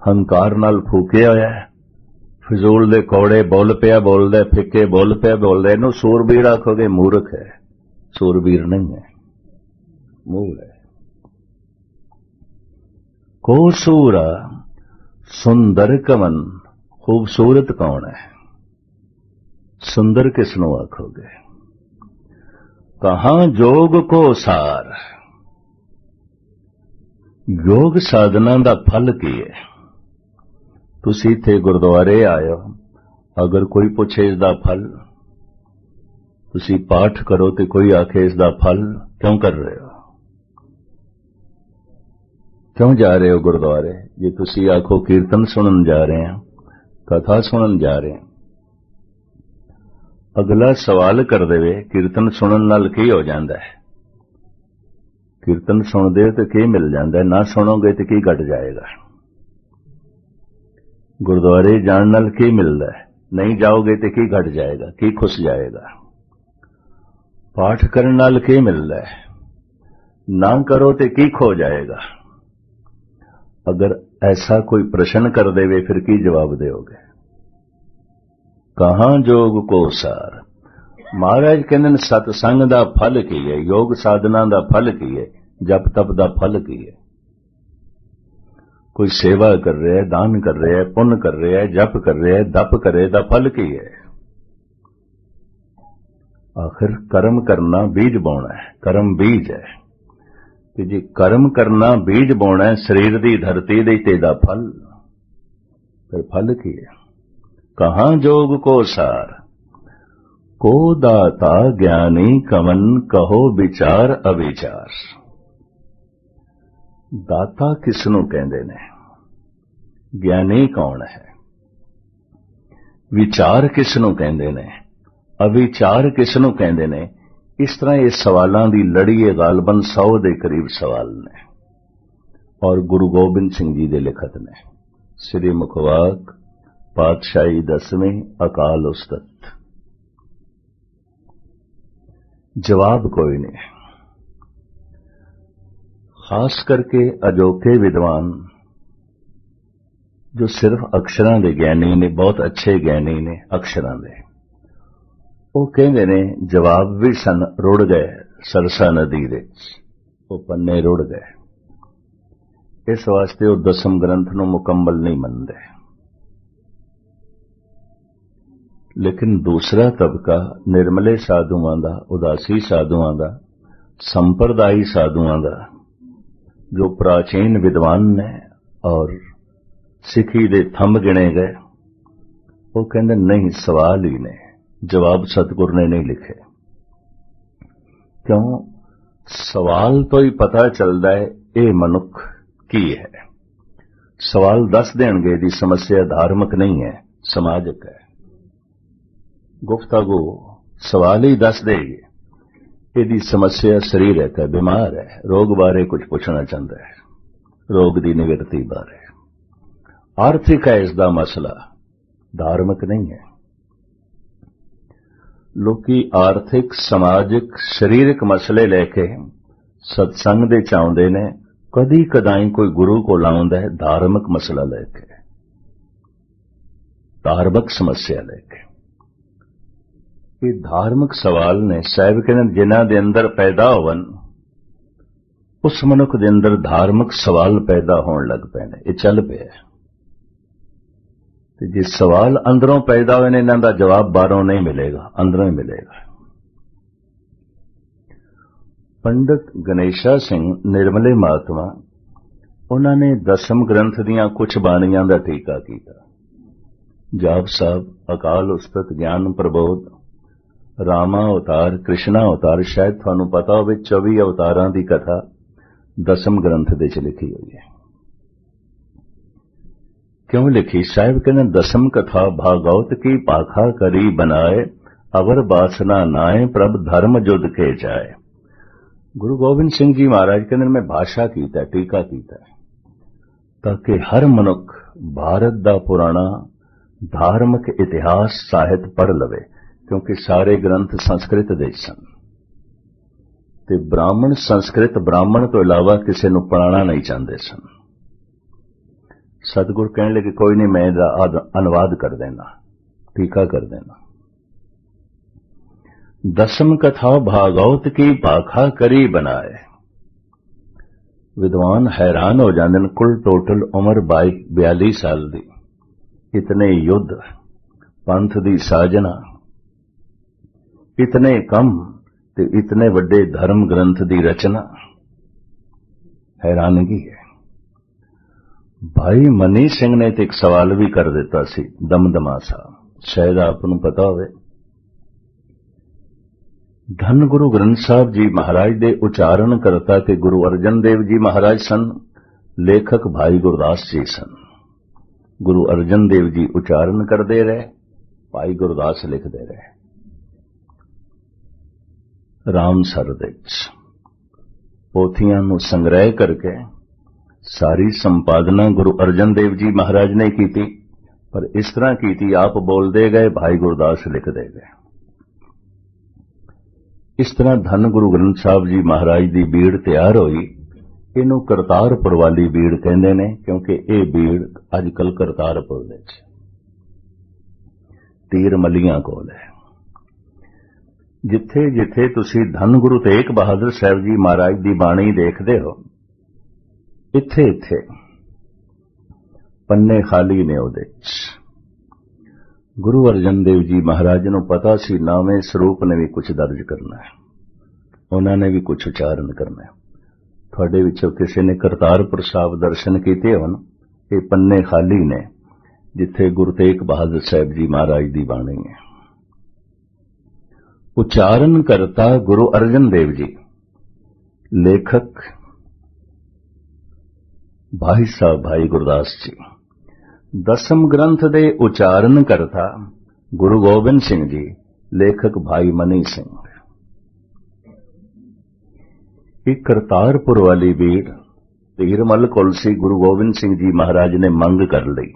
हंकार नाल फूकिया होया है, फिजूल दे कौड़े बोल पिया बोलदा, फिक्के बोल पिया बोलदा, इहनू सूरबीर आखोगे? मूर्ख है, सूरबीर नहीं है, मूल है। को सूरा सुंदर कवन, खूबसूरत कौन है? सुंदर किसनू आखोगे? कहां जोग को सार। योग साधना दा फल की है? तुसी इत्थे गुरुद्वारे आयो, अगर कोई पूछे इसदा फल, तुसी पाठ करो तो कोई आखे इसदा फल क्यों कर रहे हो, क्यों जा रहे हो गुरुद्वारे? जे तुसी आखो कीर्तन सुनन जा रहे हैं, कथा सुनन जा रहे हैं, अगला सवाल कर देवे कीर्तन सुनन नाल की हो जांदा है? कीर्तन सुनदे तो की मिल जाता है, ना सुनोगे तो की घट जाएगा? गुरुद्वारे जाण नाल की मिलता है? नहीं जाओगे तो की घट जाएगा, की खुस जाएगा? पाठ करने नाल की मिलता है? ना करो तो की खो जाएगा? अगर ऐसा कोई प्रश्न कर देवे फिर की जवाब दोगे? कहां जोग को सार। महाराज कहते सतसंग दा फल की है, योग साधना दा फल की है, जप तप दा फल की है। कोई सेवा कर रहा है, दान कर रहा है, पुण्य कर रहा है, जप कर रहा है, दप करे दा फल की है? आखिर कर्म करना बीज बोना है, कर्म बीज है कि जी कर्म करना बीज बोना है शरीर दी धरती दे तेदा फल, फिर फल की है? कहां जोग को सार, को दाता ज्ञानी कवन कहो विचार अविचार। दाता किसनू कहंदे ने, ज्ञानी कौन है, विचार किसनू कहंदे ने, अविचार किसनू कहंदे ने? इस तरह ये सवालों की लड़ी है, गालबन 100 के करीब सवाल ने और गुरु गोबिंद सिंह जी के लिखत ने। श्री मुखवाक पातशाही 10वीं अकाल उस्तत। जवाब कोई नहीं। खास करके अजोके विद्वान जो सिर्फ अक्षरां दे ज्ञानी ने, बहुत अच्छे ज्ञानी ने अक्षरां दे, वो कहंदे ने जवाब भी सन रुड़ गए सरसा नदी दे, वो पन्ने रुड़ गए। इस वास्ते वो 10म ग्रंथ नूं मुकम्मल नहीं मनदे। लेकिन दूसरा तबका निर्मले साधुआं दा, उदासी साधुआं दा, संप्रदायी साधुआं दा, जो प्राचीन विद्वान ने और सिखी दे थंब गिने गए, वो कहंदे नहीं, सवाल ही ने, जवाब सतगुर ने नहीं लिखे। क्यों? सवाल तो ही पता चलता है ये मनुख की है। सवाल दस देंगे दी समस्या धार्मिक नहीं है, समाजिक है। गुफ्तगू सवाल ही दस देगी यदि समस्या शरीरक है, बीमार है, रोग बारे कुछ पूछना चाहता है, रोग की निवृत्ति बारे। आर्थिक है इसका मसला, धार्मिक नहीं है। लोकी आर्थिक, समाजिक, शरीरक मसले लेके सत्संग दे चाहुंदे ने, कदी कदाई कोई गुरु को लाउंदा है धार्मिक मसला लेके, धार्मिक समस्या लेके। ये धार्मिक सवाल ने साहिब कहने जिन्हां दे अंदर पैदा होवन, उस मनुख दे अंदर धार्मिक सवाल पैदा होने लग पे ने। ये चल पे है जे सवाल अंदरों पैदा होए ने, इन्हां दा जवाब बाहरों नहीं मिलेगा, अंदरों ही मिलेगा। पंडित गणेशा सिंह निर्मले महात्मा, उन्होंने 10ਮ ग्रंथ दियां कुछ बाणियां दा टीका कीता। जाप साहब, अकाल उस्तत, ज्ञान प्रबोध, रामा अवतार, कृष्णा अवतार, शायद थानू पता होवे 24 अवतारां दी कथा 10ਮ ग्रंथ दे च लिखी हुई है। क्यों लिखी? साहिब कहने 10ਮ कथा भागवत की पाखा करी बनाए, अवर बासना नाए प्रभ धर्म जुद के जाए। गुरु गोबिंद सिंह जी महाराज कहने मैं भाषा कीता है, टीका कीता है, ताकि हर मनुख भारत दा पुराना धार्मिक इतिहास साहित्य पढ़ लवे, क्योंकि सारे ग्रंथ संस्कृत दे सन ते ब्राह्मण संस्कृत ब्राह्मण तो इलावा किसी नूं पढ़ाना नहीं चाहते सन। सतगुर कहने लगे कोई नहीं, मैं इहदा अनुवाद कर देना, टीका कर देना। 10ਮ कथा भागवत की भाखा करी बनाए। विद्वान हैरान हो जाते हैं, कुल टोटल उम्र 42 साल दी, इतने युद्ध, पंथ दी साजना, इतने कम ते इतने वड्डे धर्म ग्रंथ दी रचना, हैरानगी है। भाई मनी सिंह ने तो एक सवाल भी कर दिता सी, दमदमा सा, शायद आपनूं पता होवे। धन गुरु ग्रंथ साहब जी महाराज दे उचारण करता ते गुरु अर्जन देव जी महाराज सन, लेखक भाई गुरदास जी सन। गुरु अर्जन देव जी उचारण करते रहे, भाई गुरदास लिखते रहे। रामसर दे पोथियां नूं संग्रह करके सारी संपादना गुरु अर्जन देव जी महाराज ने की थी, पर इस तरह की थी, आप बोलते गए, भाई गुरदास लिखते गए। इस तरह धन गुरु ग्रंथ साहब जी महाराज की बीड़ तैयार हुई। इनू करतारपुर वाली बीड़ कहते ने, क्योंकि ये बीड़ अजकल करतारपुर दे तीर मलियां कोल है। जिथे जिथे तुसी धन गुरु तेग बहादुर साहब जी महाराज की बाणी देखते हो, इत्थे इत्थे पन्ने खाली ने उहदे च। गुरु अर्जन देव जी महाराज नूं पता सी नावें स्वरूप ने भी कुछ दर्ज करना है, उन्होंने भी कुछ उचारण करना है। तुहाडे विचों किसी ने करतारपुर साहब दर्शन कीते होण, ये पन्ने खाली ने जिथे गुरु तेग बहादुर साहब जी महाराज की बाणी है। उचारण करता गुरु अर्जन देव जी, लेखक भाई साहब भाई गुरदास जी। दसम ग्रंथ दे उचारण करता गुरु गोबिंद सिंह जी, लेखक भाई मनी सिंह। एक करतारपुर वाली बीड़ धीरमल कुलसी गुरु गोबिंद सिंह जी महाराज ने मंग कर ली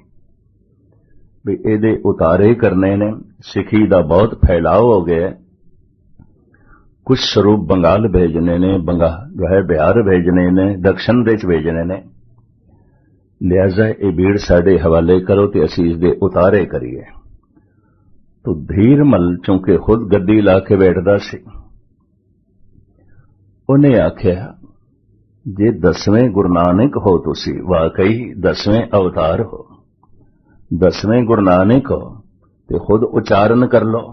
भी इहदे उतारे करने ने। सिखी दा बहुत फैलाव हो गया, कुछ स्वरूप बंगाल भेजने ने, जो है बिहार भेजने ने, दक्षिण देश भेजने ने। लिहाजा ये भीड़ साडे हवाले करो तो असीं इसदे उतारे करिए। तो धीरमल चूंकि खुद गद्दी ला के बैठदा सी, उन्हें आख्या जे 10वें गुरु नानक हो, तुसी वाकई 10वें अवतार हो, 10वें गुरु नानक हो तो खुद उचारण कर लो।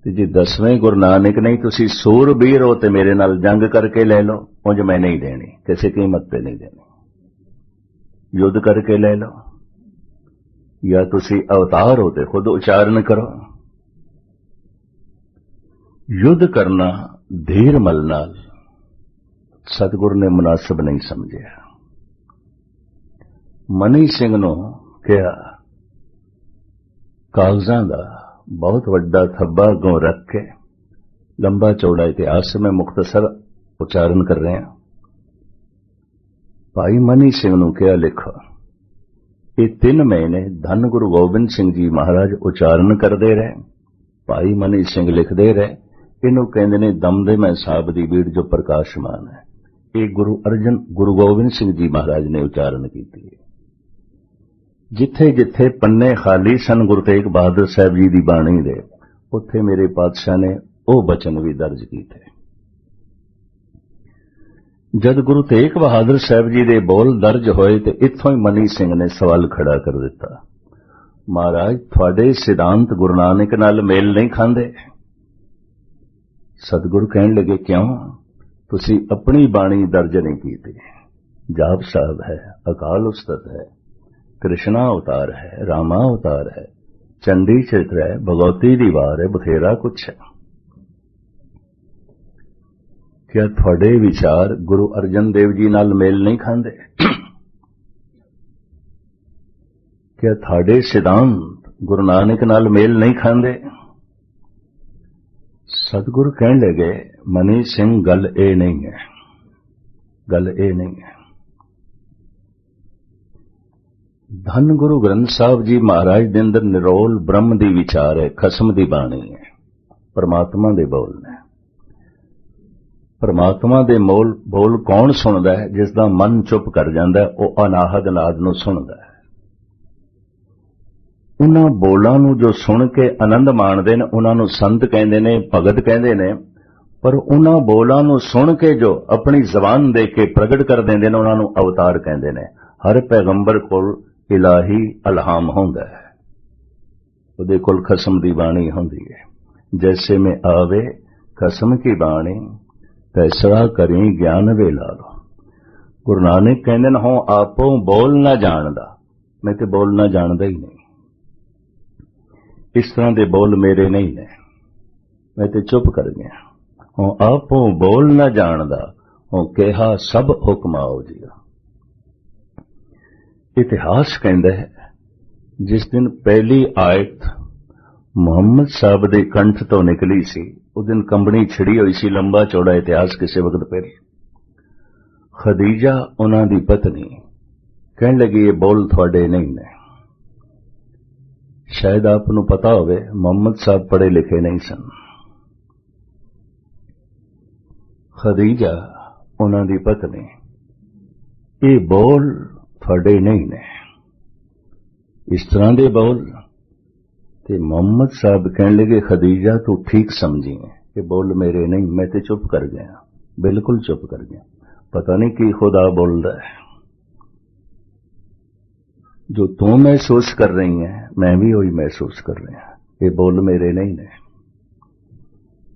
ते जे 10वें गुरु नानक नहीं, तुसी सूरबीर हो तो मेरे नाल जंग करके ले लो, उंज मैं नहीं देनी, किसी कीमत पे नहीं देनी, युद्ध करके ले लो। या तुसी अवतार हो तो खुद उचारण करो। युद्ध करना धीरमल नाल सतगुरु ने मुनासिब नहीं समझिया। मनी सिंह नूं कहा कागजां दा बहुत वड्डा थब्बा अगों रख के लंबा चौड़ा इतिहास में मुख्तसर उचारण कर रहे हैं। भाई मनी सिंह नूं कहा लिखो, ये 3 महीने धन गुरु गोबिंद सिंह जी महाराज उचारण करते रहे, भाई मनी सिंह लिखते रहे। इनू कहते ने दमदमा साहब की बीड़ जो प्रकाशमान है, ये गुरु गोबिंद सिंह जी महाराज ने उचारण की। जिथे जिथे पन्ने खाली सन गुरु तेग बहादुर साहब जी की बाणी दे, उत्थे मेरे पातशाह ने वो बचन भी दर्ज किए। जद गुरु तेग बहादुर साहब जी के बोल दर्ज होए तो इत्थों ही मनी सिंह ने सवाल खड़ा कर दिता, महाराज थोड़े सिद्धांत गुरु नानक नाल मेल नहीं खांदे। सतगुरु कहन लगे क्यों, तुसी अपनी बाणी दर्ज नहीं की। जाप साहब है, अकाल उस्तत है, कृष्णा अवतार है, रामा अवतार है, चंडी चरित्र है, भगवती दी वार है, बथेरा कुछ है। क्या थोड़े विचार गुरु अर्जन देव जी नाल मेल नहीं खांदे? क्या थोड़े सिद्धांत गुरु नानक नाल मेल नहीं खांदे? सतगुरु कहने लगे मनी सिंह गल ए नहीं है, गल ए नहीं है। धन गुरु ग्रंथ साहब जी महाराज दे अंदर निरोल ब्रह्म दी विचार है, खसम दी बाणी है, परमात्मा दे बोल ने। परमात्मा दे बोल कौन सुनदा है? जिसदा मन चुप कर जांदा है, वह अनाहद नाद नूं सुनदा है। उन्हां बोलां नूं जो सुन के आनंद माणदे ने, उन्हां नूं संत कहंदे ने, भगत कहंदे ने। पर उन्हां बोलां नूं सुन के जो अपनी जबान दे के प्रगट कर देंदे ने, उन्हां नूं अवतार कहंदे ने। हर पैगंबर कोल इलाही अलहाम होंदा है, उहदे कोल खसम दी बाणी होंदी है। जैसे में आवे खसम की बाणी, तैसरा करी ज्ञान वेला लो। गुरु नानक कहंदे ने, हो आपो बोल ना जानदा, मैं ते बोल ना जानदा ही नहीं। इस तरह दे बोल मेरे नहीं ने, मैं ते चुप कर गया। हो आपो बोल ना जानदा, हो कहा सब हुक्म आओ जी। इतिहास कहंदा है जिस दिन पहली आयत मुहम्मद साहब दे कंठ तो निकली सी, उस दिन कंबनी छिड़ी हुई सी। लंबा चौड़ा इतिहास किसी वक्त पहले। खदीजा उन्हां दी पत्नी कहन लगी ये बोल थोड़े नहीं ने। शायद आपनूं पता होवे मुहम्मद साहब पढ़े लिखे नहीं सन। खदीजा उन्हां दी पत्नी, ये बोल थोड़े नहीं ने, इस तरह दे बोल। ते मुहम्मद साहब कहने लगे खदीजा तू ठीक समझी है कि बोल मेरे नहीं, मैं ते चुप कर गया, बिल्कुल चुप कर गया। पता नहीं की खुदा बोलदा है। जो तू महसूस कर रही है मैं भी वही महसूस कर रहा। ये बोल मेरे नहीं ने।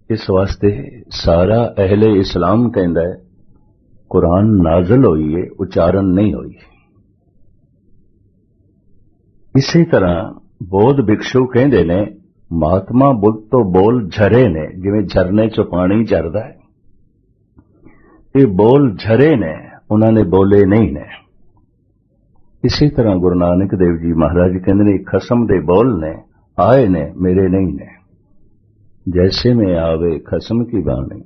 इस वास्ते सारा अहले इस्लाम कहता है कुरान नाज़िल होई है, उच्चारण नहीं होई। इसी तरह बौद्ध भिक्षु कहते ने महात्मा बुद्ध तो बोल झरे ने, जिवें झरने चों पानी झरदा है। ये बोल झरे ने, उन्होंने बोले नहीं ने। इसी तरह गुरु नानक देव जी महाराज कहते ने खसम दे बोल ने आए ने, मेरे नहीं ने। जैसे में आवे खसम की बाणी,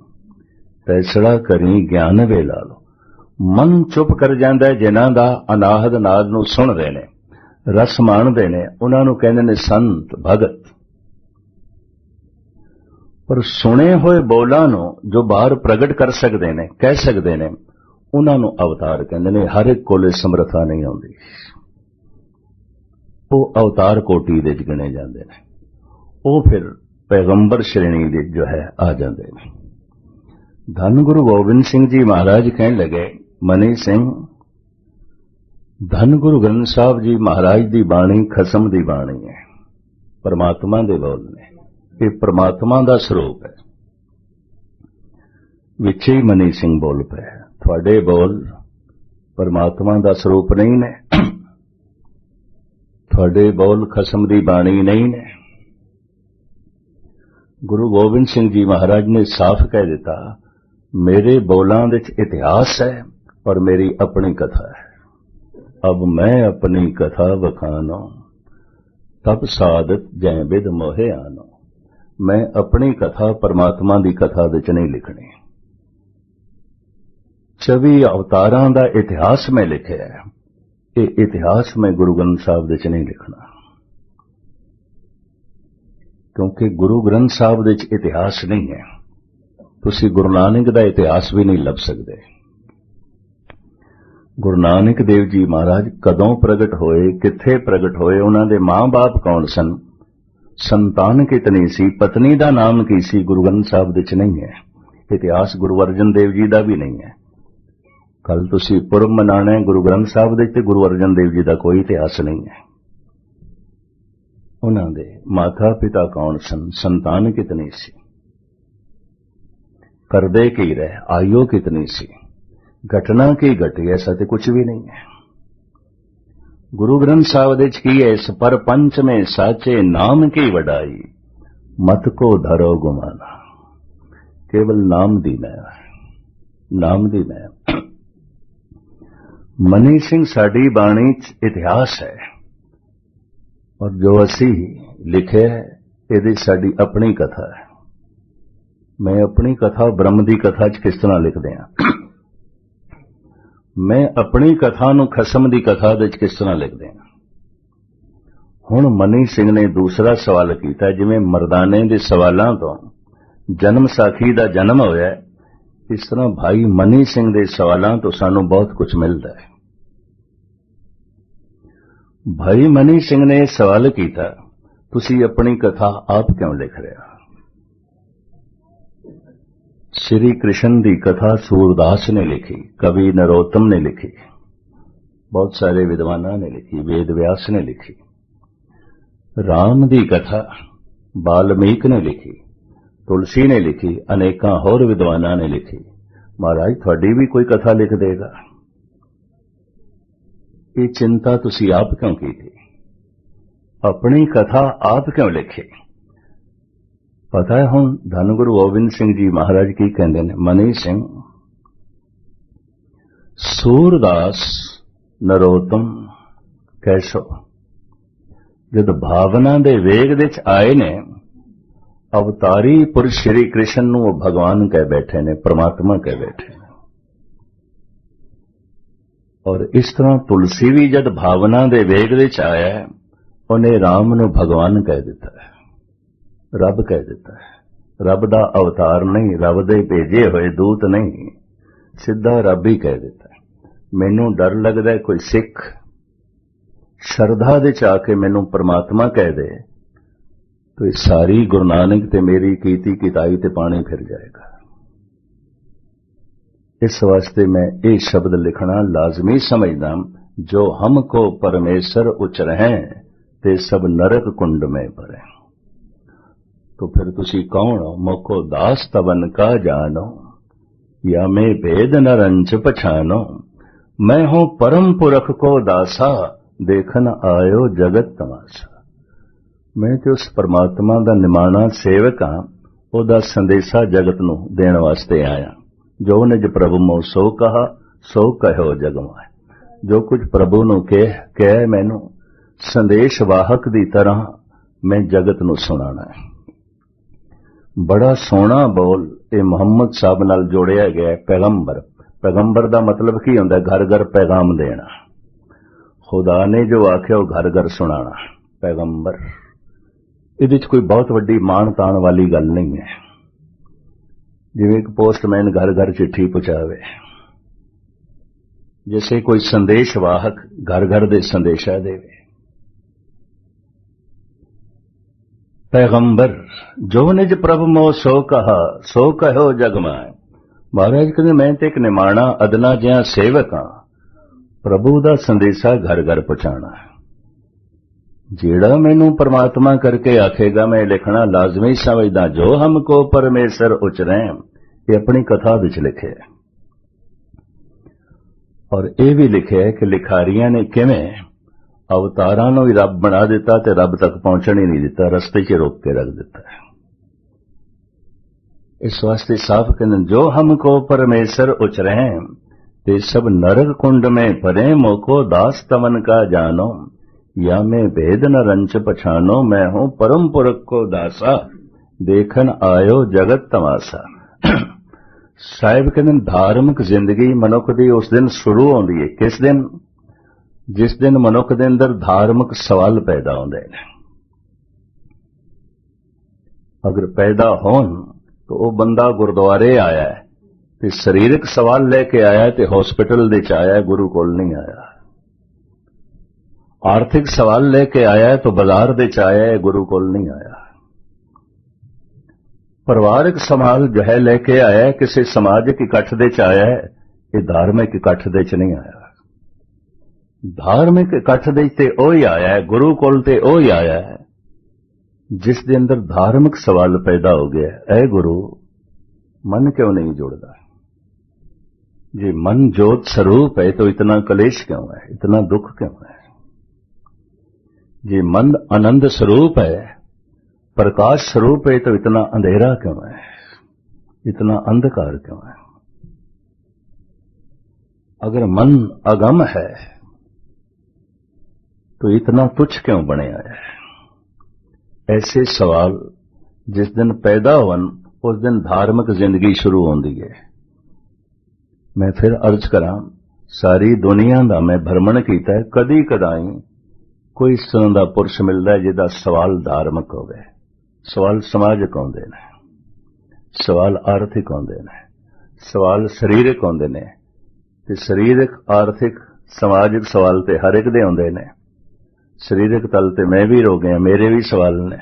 फैसला करी ज्ञान वे ला लो। मन चुप कर जांदा है जिन्हां दा अनाहद नाद नूं सुन रहे ने, रस माणदे ने, उन्हां नूं कहंदे ने संत भगत। पर सुने हुए बोलां नूं जो बाहर प्रगट कर सकते ने, कह सकते ने, उन्हां नूं अवतार कहंदे ने। हर एक कोले समर्था नहीं आउंदी, वो अवतार कोटि दे च गिणे जांदे ने। वो फिर पैगंबर श्रेणी दे जो है आ जाते हैं। धन गुरु गोबिंद सिंह जी महाराज कहने लगे मनी सिंह, धन गुरु ग्रंथ साहब जी महाराज दी बाणी खसम दी बाणी है, परमात्मा दे बोल ने। ये परमात्मा दा स्वरूप है। विच ही मनी सिंह बोल पे थोड़े बोल परमात्मा दा स्वरूप नहीं ने, थोड़े बोल खसम दी बाणी नहीं ने। गुरु गोबिंद सिंह जी महाराज ने साफ कह दिता मेरे बोलां दे इतिहास है और मेरी अपनी कथा है। अब मैं अपनी कथा बखानो, तब सादत जै बिद मोहे आनो। मैं अपनी कथा परमात्मा दी कथा दे च नहीं लिखनी। 24 अवतारां दा इतिहास में लिखिया है, ये इतिहास में गुरु ग्रंथ साहब दे च नहीं लिखना, क्योंकि गुरु ग्रंथ साहब दे च इतिहास नहीं है। तुसी गुरु नानक दा इतिहास भी नहीं लभ सकते। गुरु नानक देव जी महाराज कदों प्रगट होए, किथे प्रगट होए, उन्हां दे मां बाप कौन सन, संतान कितनी सी, पत्नी दा नाम की सी, गुरु ग्रंथ साहब दे च नहीं है। इतिहास गुरु अर्जन देव जी दा भी नहीं है। कल तुसी पुरब मनाना है गुरु ग्रंथ साहब दे ते गुरु अर्जन देव जी दा कोई इतिहास नहीं है। उन्हां दे माता पिता कौन सन, संतान कितनी सी, करदे की रहे, आयु कितनी सी, घटना की घटी, ऐसा तो कुछ भी नहीं है। गुरु ग्रंथ साहब दे की है इस पर पंच में साचे नाम की वडाई, मत को धरो गुमाना। केवल नाम दी मैं, नाम दी मैं। मनी सिंह साडी बाणी इतिहास है और जो असी लिखे है यदि साडी अपनी कथा है। मैं अपनी कथा ब्रह्म दी कथा च किस तरह लिख दिया, मैं अपनी कथा नूं खसम दी कथा दे च किस तरह लिख दिया। हुण मनी सिंह ने दूसरा सवाल किया, जिवें मरदाने दे सवालों तो जन्म साखी दा जन्म होया, इस तरह भाई मनी सिंह दे सवालों तो सानू बहुत कुछ मिलता है। भाई मनी सिंह ने सवाल किया, तुसी अपनी कथा आप क्यों लिख रहे हो? श्री कृष्ण दी कथा सूरदास ने लिखी, कवि नरोत्तम ने लिखी, बहुत सारे विद्वाना ने लिखी, वेद व्यास ने लिखी। राम दी कथा बाल्मीक ने लिखी, तुलसी ने लिखी, अनेका होर विद्वाना ने लिखी। महाराज थोड़ी भी कोई कथा लिख देगा। ये चिंता तुसी आप क्यों की थी? अपनी कथा आप क्यों लिखी? पता है हुण धन गुरु गोबिंद सिंह जी महाराज की कहते हैं, मनी सिंह सूरदास नरोत्तम कैसो जद भावना दे वेग दे च आए ने, अवतारी पुरुष श्री कृष्ण नूं वो भगवान कह बैठे ने, परमात्मा कह बैठे ने। और इस तरह तुलसी भी जद भावना दे वेग दे च आया है, उन्हें राम नूं भगवान कह दिता है, रब कह दिता है। रब दा अवतार नहीं, रब दे भेजे हुए दूत नहीं, सीधा रब ही कह दिता है। मैनू डर लगदा है कोई सिख श्रद्धा दे च आके मैनू परमात्मा कह दे तो ये सारी गुरु नानक ते मेरी कीती किताई ते पानी फिर जाएगा। इस वास्ते मैं ये शब्द लिखना लाजमी समझदा, जो हमको परमेश्वर उचरहें ते सब नरक कुंड में परे। तो फिर तुसी कौन हो? मोको दास तवन का जानो, या मैं भेद न रंच पछानो। मैं हूं परम पुरख को दासा, देखन आयो जगत तमाशा। मैं तो उस परमात्मा दा निमाणा सेवक हां, ओदा संदेशा जगत नूं देण वास्ते आया। जो निज प्रभु मों सो कहा, सो कहो जग माय। जो कुछ प्रभु नूं कह मैनू संदेश वाहक दी तरह मैं जगत नूं सुणाना है। बड़ा सोहना बोल ये मुहम्मद साहब नाल जोड़िया गया। पैगंबर, पैगंबर दा मतलब की हुंदा? घर घर पैगाम देना। खुदा ने जो आख्या वो घर घर सुनाना। पैगंबर इहदे च कोई बहुत वड्डी मान ताण वाली गल नहीं है। जिवें एक पोस्टमैन घर घर चिट्ठी पहुंचावे, जैसे कोई संदेश वाहक घर घर दे संदेशा देवे। पैगंबर जो निज प्रभु मों सो कहा, सो कहो जग माय। महाराज कहते मैं तो एक निमाणा अदना जिहा सेवक हां, प्रभु दा संदेशा घर घर पहुंचाना है। जेड़ा मैनू परमात्मा करके आखेगा मैं लिखना लाजमी समझदा। जो हमको परमेश्वर उचरें, ये अपनी कथा विच लिखे है। और यह भी लिखे है कि लिखारियां ने किवें अवतारां नूं ही रब बना दिता ते रब तक पहुंचण ही नहीं दिता, रस्ते च रोक के रख दिता है। इस वास्ते साफ कहते जो हमको परमेश्वर उचरें ते सब नरक कुंड में परे। मोको दास तमन का जानो, या मैं भेद न रंच पछानो। मैं हूं परम पुरख को दासा, देखन आयो जगत तमाशा। साहिब कहते धार्मिक जिंदगी मनुख दी उस दिन शुरू होंदी है। किस दिन? जिस दिन मनुख दे अंदर धार्मिक सवाल पैदा होंदे ने। अगर पैदा होन तो वह बंदा गुरुद्वारे आया है ते शरीरक सवाल लेके आया है ते हॉस्पिटल दे च आया है, गुरु कोल नहीं आया। आर्थिक सवाल लेके आया है तो बाजार दे च आया है, गुरु कोल नहीं आया। परिवारक सवाल जो है लेके आया है, किसी समाजिक इकट्ठ दे च आया है, ये धार्मिक इकट्ठ दे च नहीं आया। धार्मिक इकट्ठ दे ते ओही आया है, गुरु कोल ते ओही आया है जिस दे अंदर धार्मिक सवाल पैदा हो गया। ऐ गुरु, मन क्यों नहीं जुड़ता? जी मन ज्योत स्वरूप है तो इतना कलेश क्यों है, इतना दुख क्यों है? जी मन आनंद स्वरूप है, प्रकाश स्वरूप है तो इतना अंधेरा क्यों है, इतना अंधकार क्यों है? अगर मन अगम है तो इतना तुच्छ क्यों बने आया है? ऐसे सवाल जिस दिन पैदा होन उस दिन धार्मिक जिंदगी शुरू होंदी है। मैं फिर अर्ज करा, सारी दुनिया का मैं भ्रमण किया है, कदी कदाई कोई इस तरह का पुरुष मिलता है जिहदा सवाल धार्मिक होवे। सवाल समाजिक आउंदे ने, सवाल आर्थिक आउंदे ने, सवाल शरीरक आउंदे ने ते शरीरक आर्थिक समाजिक सवाल ते हर एक दे आउंदे ने। शरीरक तल ते मैं भी रो गया, मेरे भी सवाल ने,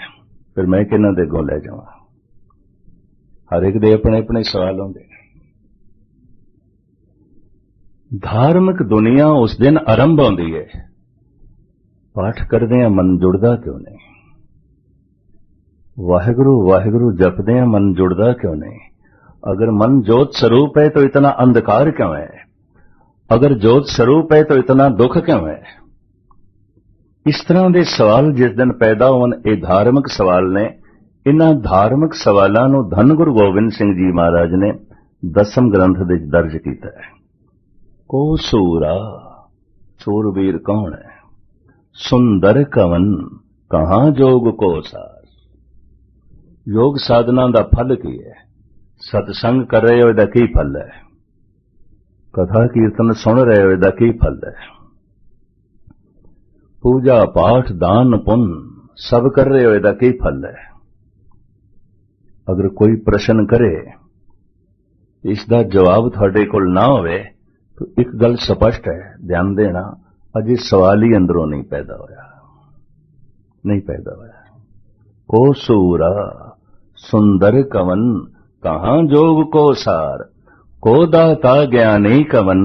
फिर मैं किन्हां दे अगों लै जावां? हर एक दे अपने अपने सवाल होंदे ने। धार्मिक दुनिया उस दिन आरंभ होंदी है। पाठ करदे मन जुड़दा क्यों नहीं? वाहिगुरु वाहिगुरु जपदे मन जुड़दा क्यों नहीं? अगर मन ज्योत स्वरूप है तो इतना अंधकार क्यों है? अगर ज्योत स्वरूप है तो इतना दुख क्यों है? इस तरह के सवाल जिस दिन पैदा होन, ये धार्मिक सवाल ने। इन्हां धार्मिक सवालों नूं धन गुरु गोबिंद सिंह जी महाराज ने 10वें ग्रंथ विच दर्ज किया है। को सूरा, सूरवीर कौन है? सुंदर कवन कहां जोग को सार। योग साधना का फल की है? सत्संग कर रहे हो इहदा की फल है? कथा कीर्तन सुन रहे हो इहदा की फल है? पूजा पाठ दान पुण्य सब कर रहे हो इहदा की फल है? अगर कोई प्रश्न करे इसका जवाब थोड़े कोल ना होवे तो एक गल स्पष्ट है, ध्यान देना, अजे सवाल ही अंदरों नहीं पैदा होया, नहीं पैदा होया। को सूरा सुंदर कवन कहां जोग को सार। को दाता ज्ञानी कवन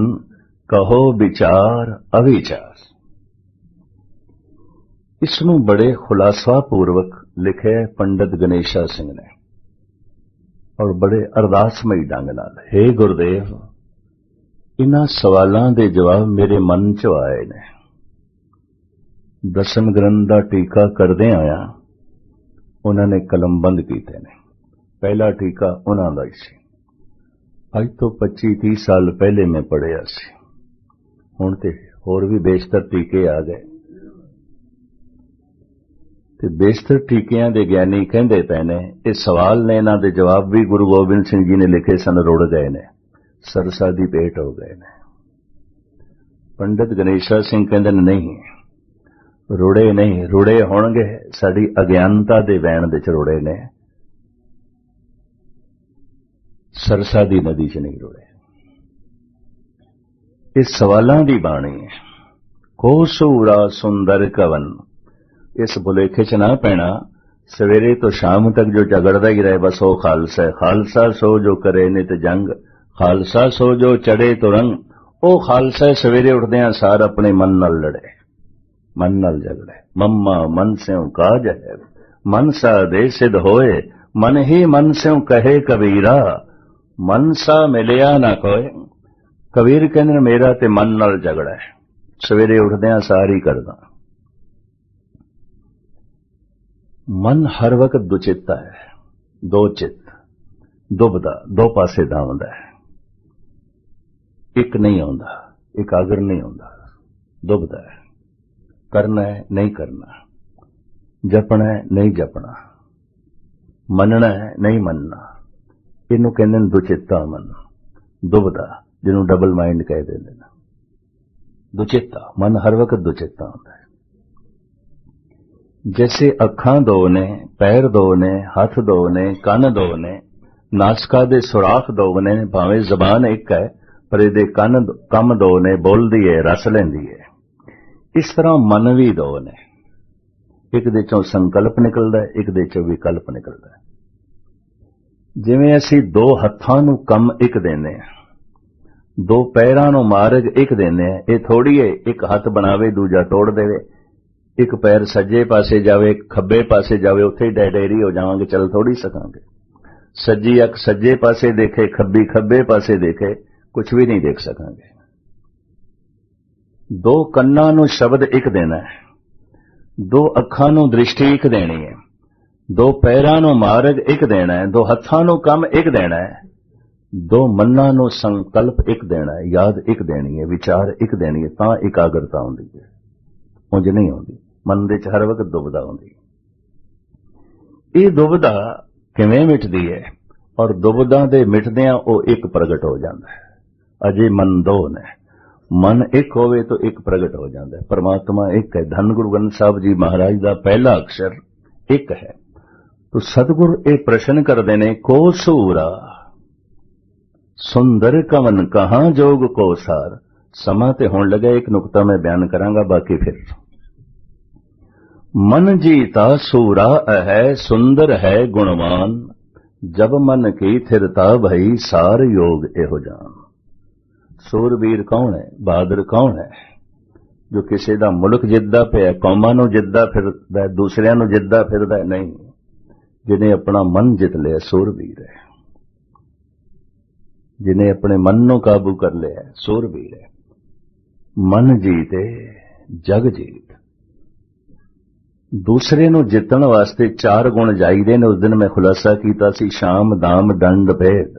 कहो विचार अविचार। इसनूं बड़े खुलासा पूर्वक लिखे पंडित गणेशा सिंह ने और बड़े अरदासमई ढंग नाल। हे गुरुदेव, इन्हां सवालां दे जवाब मेरे मन च आए ने। दसम ग्रंथ दा टीका करदे आया उन्होंने कलमबंद कीते ने। पहला टीका उन्हां दा ही सी, अज तो 25-30 साल पहले मैं पढ़िया सी। हुण ते होर भी बेशतर टीके आ गए ते बेशतर टीकियां दे ज्ञानी कहंदे पए ने ये सवाल ने, इन्हां दे जवाब भी गुरु गोबिंद सिंह जी ने लिखे सन, रुड़ गए ने, सरसा दी पेट हो गए ने। पंडित गणेशा सिंह कहंदे ने नहीं, रुड़े नहीं, रुड़े होणगे साडी अज्ञानता दे वैण दे च रुड़े ने, सरसा दी नदी च नहीं रुड़े। इस सवालां दी बाणी है। को सूरा सुंदर कवन, इस भुलेखे च ना पैना सवेरे तो शाम तक जो झगड़दा ही रहे बस वो खालसा है। खालसा सो जो करे नित जंग, खालसा सो जो चढ़े तो रंग। वो खालसा है सवेरे उठदे सार अपने मन नाल लड़े, मन नाल झगड़े। मम्मा मन स्यों काज है, मन सा दे सिद्ध होए, मन ही मन स्यों कहे कबीरा, मन सा मिलिया ना कोई। कबीर कहंदे ने मेरा ते मन नाल झगड़ा है, सवेरे उठदे सार ही करदा। मन हर वक्त दुचित्ता है, दो चित्त दुबदा, दो पासे धावंदा है, एक नहीं आउंदा, एकाग्र नहीं आउंदा, दुबदा है। करना है नहीं करना, जपना है नहीं जपना, मनना है नहीं मनना, इनू कहंदे ने दुचित्ता मन, दुबदा, जिन्हों डबल माइंड कह देंदे ने। दुचित्ता मन हर वक्त दुचित्ता होता है। जैसे अखां दो ने, पैर दो ने, हाथ दो ने, कन दो ने, नासका दे सुराख दो ने, भावें जबान एक है पर इहदे कम दो ने, बोलदी है रस लैंदी है। इस तरह मन भी दो ने, एक दे चों संकल्प निकलदा है, एक दे चों विकल्प निकलदा है। जिवें असीं दो हत्थां नूं कम एक देने, दो पैरां नूं मार्ग एक देने, ये थोड़ी है एक हथ बनावे दूजा तोड़ देवे, एक पैर सज्जे पासे जावे खब्बे पासे जावे, उत्थे ही डैडेरी हो जावांगे, चल थोड़ी सकांगे। सज्जी अख सज्जे पासे देखे, खब्बी खब्बे पासे देखे, कुछ भी नहीं देख सकांगे। दो कन्नां नूं शब्द एक देना है, दो अखां नूं दृष्टि एक देनी है, दो पैरां नूं मार्ग एक देना है, दो हत्थां नूं कम एक देना है, दो मन्नां नूं संकल्प एक देना है, याद एक देनी है, विचार एक देनी है, तां एकाग्रता आउंदी है। उंज नहीं आउंदी, मन दे च हर वक्त दुबदा आउंदी। ये दुबदा किवें मिटदी है और दुबदा दे मिटदियां ओ एक प्रगट हो जांदा है। अजे मन दो ने, मन एक होवे तो एक प्रगट हो जाता है। परमात्मा एक है। धन गुरु ग्रंथ साहब जी महाराज का पहला अक्षर एक है। तो सतगुरु ये प्रश्न करते ने, को सूरा सुंदर कवन कहां जोग को सार। समा ते होने लगा, एक नुकता मैं बयान करांगा, बाकी फिर। मन जीता सूरा है, सुंदर है गुणवान, जब मन की थिरता भई सार योग एहो जान। सूरवीर कौन है, बहादुर कौन है, जो किसी का मुल्क जिद्दा पे, कौमां नूं जिद्दा फिरदा, दूसरियां नूं जिद्दा फिरदा नहीं। जिन्हें अपना मन जित लिया सूरवीर है, जिन्हें अपने मन नूं काबू कर लिया सूरवीर है। मन जीते जग जीत। दूसरे नूं जितण वास्ते चार गुण चाहिए ने। उस दिन मैं खुलासा कीता सी, शाम दाम दंड भेद।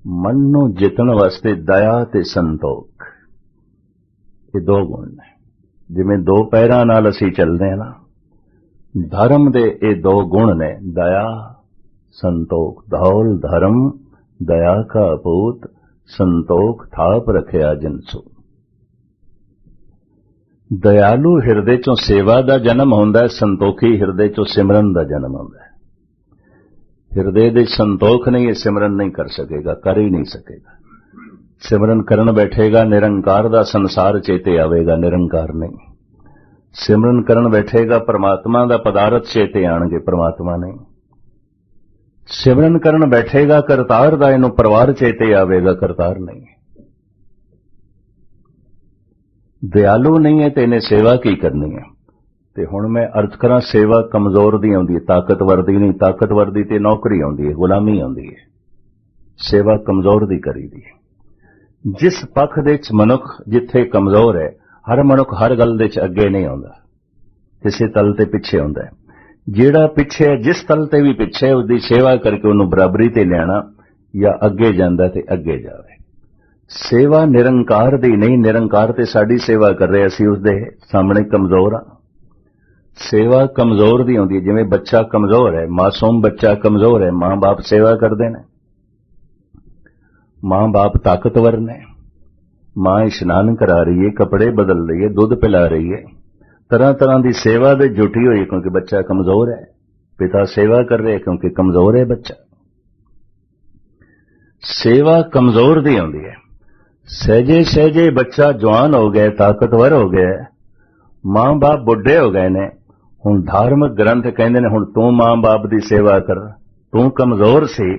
मन नूं जितण वास्ते दया ते संतोख, ये दो गुण ने। जिवें दो पैरां नाल असीं चलदे हां ना, धर्म दे ये दो गुण ने, दया संतोख। धौल धर्म दया का पूत, संतोख थाप रखिया जिनसू। दयालु हिरदे चों सेवा दा जन्म होंदा है, संतोखी हिरदे चों सिमरन दा जन्म होंदा है। हिरदे दे संतोख नहीं है, सिमरन नहीं कर सकेगा, कर ही नहीं सकेगा। सिमरन करन बैठेगा, निरंकार दा संसार चेते आवेगा, निरंकार नहीं। सिमरन करन बैठेगा, परमात्मा दा पदार्थ चेते आणगे, परमात्मा नहीं। सिमरन करन बैठेगा करतार दा, इनू परिवार चेते आवेगा, करतार नहीं। दयालु नहीं है तो इन्हें सेवा की करनी है। तो हुण मैं अर्थ करा, सेवा कमजोर दी आउंदी है, ताकतवर दी नहीं। ताकतवर दी ते नौकरी आउंदी है, गुलामी आउंदी है। सेवा कमजोर दी करी दी है। जिस पक्ष दे च मनुख जिथे कमजोर है, हर मनुख हर गल दे च अगे नहीं आउंदा, किसी तल ते पिछे आउंदा है। जेड़ा पिछे है, जिस तल ते भी पिछे है, उसकी सेवा करके उन्होंने बराबरी ते लियाना, या अगे जांदा ते अगे जावे। सेवा निरंकार दी नहीं, निरंकार ते साडी सेवा कर रहे, असीं उसदे सामने कमजोर हां। सेवा कमजोर दी होंदी है, जिवें बच्चा कमजोर है, मासूम बच्चा कमजोर है, मां बाप सेवा करदे ने। मां बाप ताकतवर ने, मां इशनान करा रही है, कपड़े बदल रही है, दूध पिला रही है, तरह तरह की सेवा दे जुटी हुई, क्योंकि बच्चा कमजोर है। पिता सेवा कर रहे क्योंकि कमजोर है बच्चा। सेवा कमजोर दी होंदी है। सहजे सहजे बच्चा जवान हो गया, ताकतवर हो गया, मां बाप बुढ़े हो गए ने, हुण धार्मिक ग्रंथ कहंदे ने हुण तू मां बाप दी सेवा कर। तू कमजोर सी,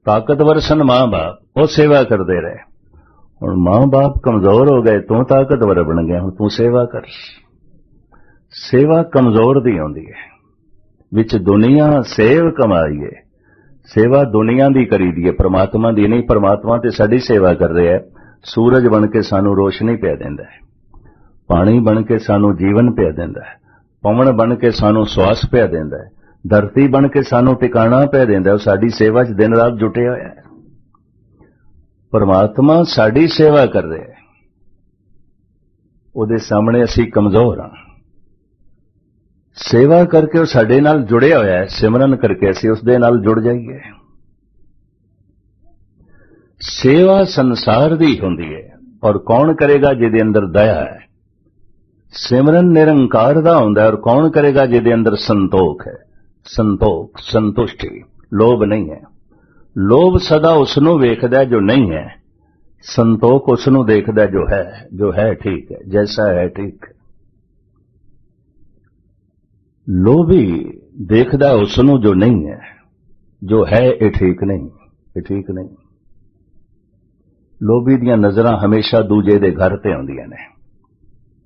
ताकतवर सन मां बाप, वो सेवा करदे रहे। हुण मां बाप कमजोर हो गए, तू ताकतवर बन गया, हुण तू सेवा कर। सेवा कमजोर दी होंदी है। विच दुनिया सेव कमाईए, सेवा दुनिया दी करी दी है, परमात्मा दी नहीं। परमात्मा ते साडी सेवा कर रहा है। सूरज बन के सानू रोशनी पिया देंदा है, पानी बन के सानू जीवन पिया देंदा है, पवन बन के सानू श्वास पिया देंदा है, धरती बन के सानू टिकाणा पिया देंदा है। साडी सेवा च दिन रात जुटे होया है। परमात्मा साडी सेवा कर रहा है, उहदे सामने असीं कमजोर हां। सेवा करके वो साडे नाल जुड़िया होया है, सिमरन करके असीं उसदे नाल जुड़ जाइए। सेवा संसार दी होंदी है, और कौन करेगा जिहदे अंदर दया है। सिमरन निरंकार दा हुंदा है, और कौन करेगा जिहदे अंदर संतोख है। संतोख, संतुष्टि, लोभ नहीं है। लोभ सदा उसनू वेखदा है जो नहीं है, संतोख उसनू देखदा जो है ठीक है, जैसा है ठीक है। लोभी देखदा उसनू जो नहीं है, जो है ये ठीक नहीं, ये ठीक नहीं। लोभी दियां नजरां हमेशा दूजे दे घर ते आउंदियां ने।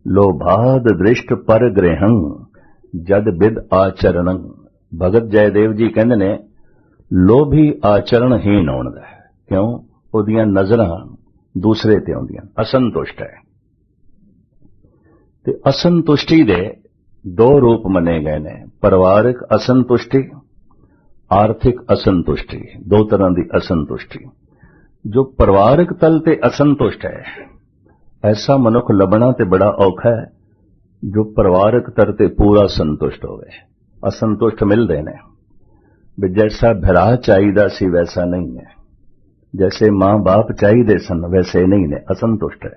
लोभाद दृष्ट पर ग्रहं जद बिद आचरणं। भगत जयदेव जी कहंदे ने, लोभी आचरणहीन होंदा है। क्यों? उहदियां नजरां दूसरे ते आउंदियां, असंतुष्ट है। ते असंतुष्टि दे दो रूप मने गए ने, परिवारिक असंतुष्टि, आर्थिक असंतुष्टि। दो तरह की असंतुष्टि। जो परिवारिक तल ते असंतुष्ट है, ऐसा मनुख लभना ते बड़ा औखा है जो परिवारिक तर ते पूरा संतुष्ट होवे। असंतुष्ट मिलदे ने, भी जैसा भरा चाहिदा सी वैसा नहीं है, जैसे मां बाप चाहिदे सन वैसे नहीं ने, असंतुष्ट है।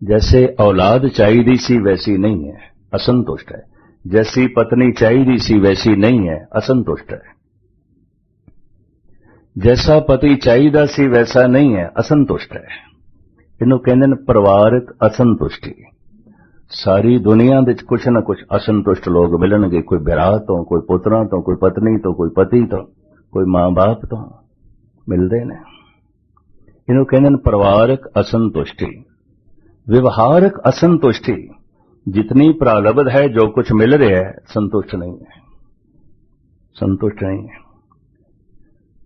जैसे औलाद चाहिदी सी वैसी नहीं है, असंतुष्ट है। जैसी पत्नी चाहिदी सी वैसी नहीं है, असंतुष्ट है। जैसा पति चाहिदा सी वैसा नहीं है, असंतुष्ट है। इन्हों कहते हैं परिवारिक असंतुष्टि। सारी दुनिया दे कुछ न कुछ असंतुष्ट लोग मिलणगे, कोई बिरा तो, कोई पुत्रां तो, कोई पत्नी तो, कोई पति तो, कोई मां बाप तो मिलते हैं। इन्हों कहते हैं परिवारिक असंतुष्टि। व्यवहारिक असंतुष्टि, जितनी प्रारब्ध है, जो कुछ मिल रहा है, संतुष्ट नहीं है, संतुष्ट नहीं है।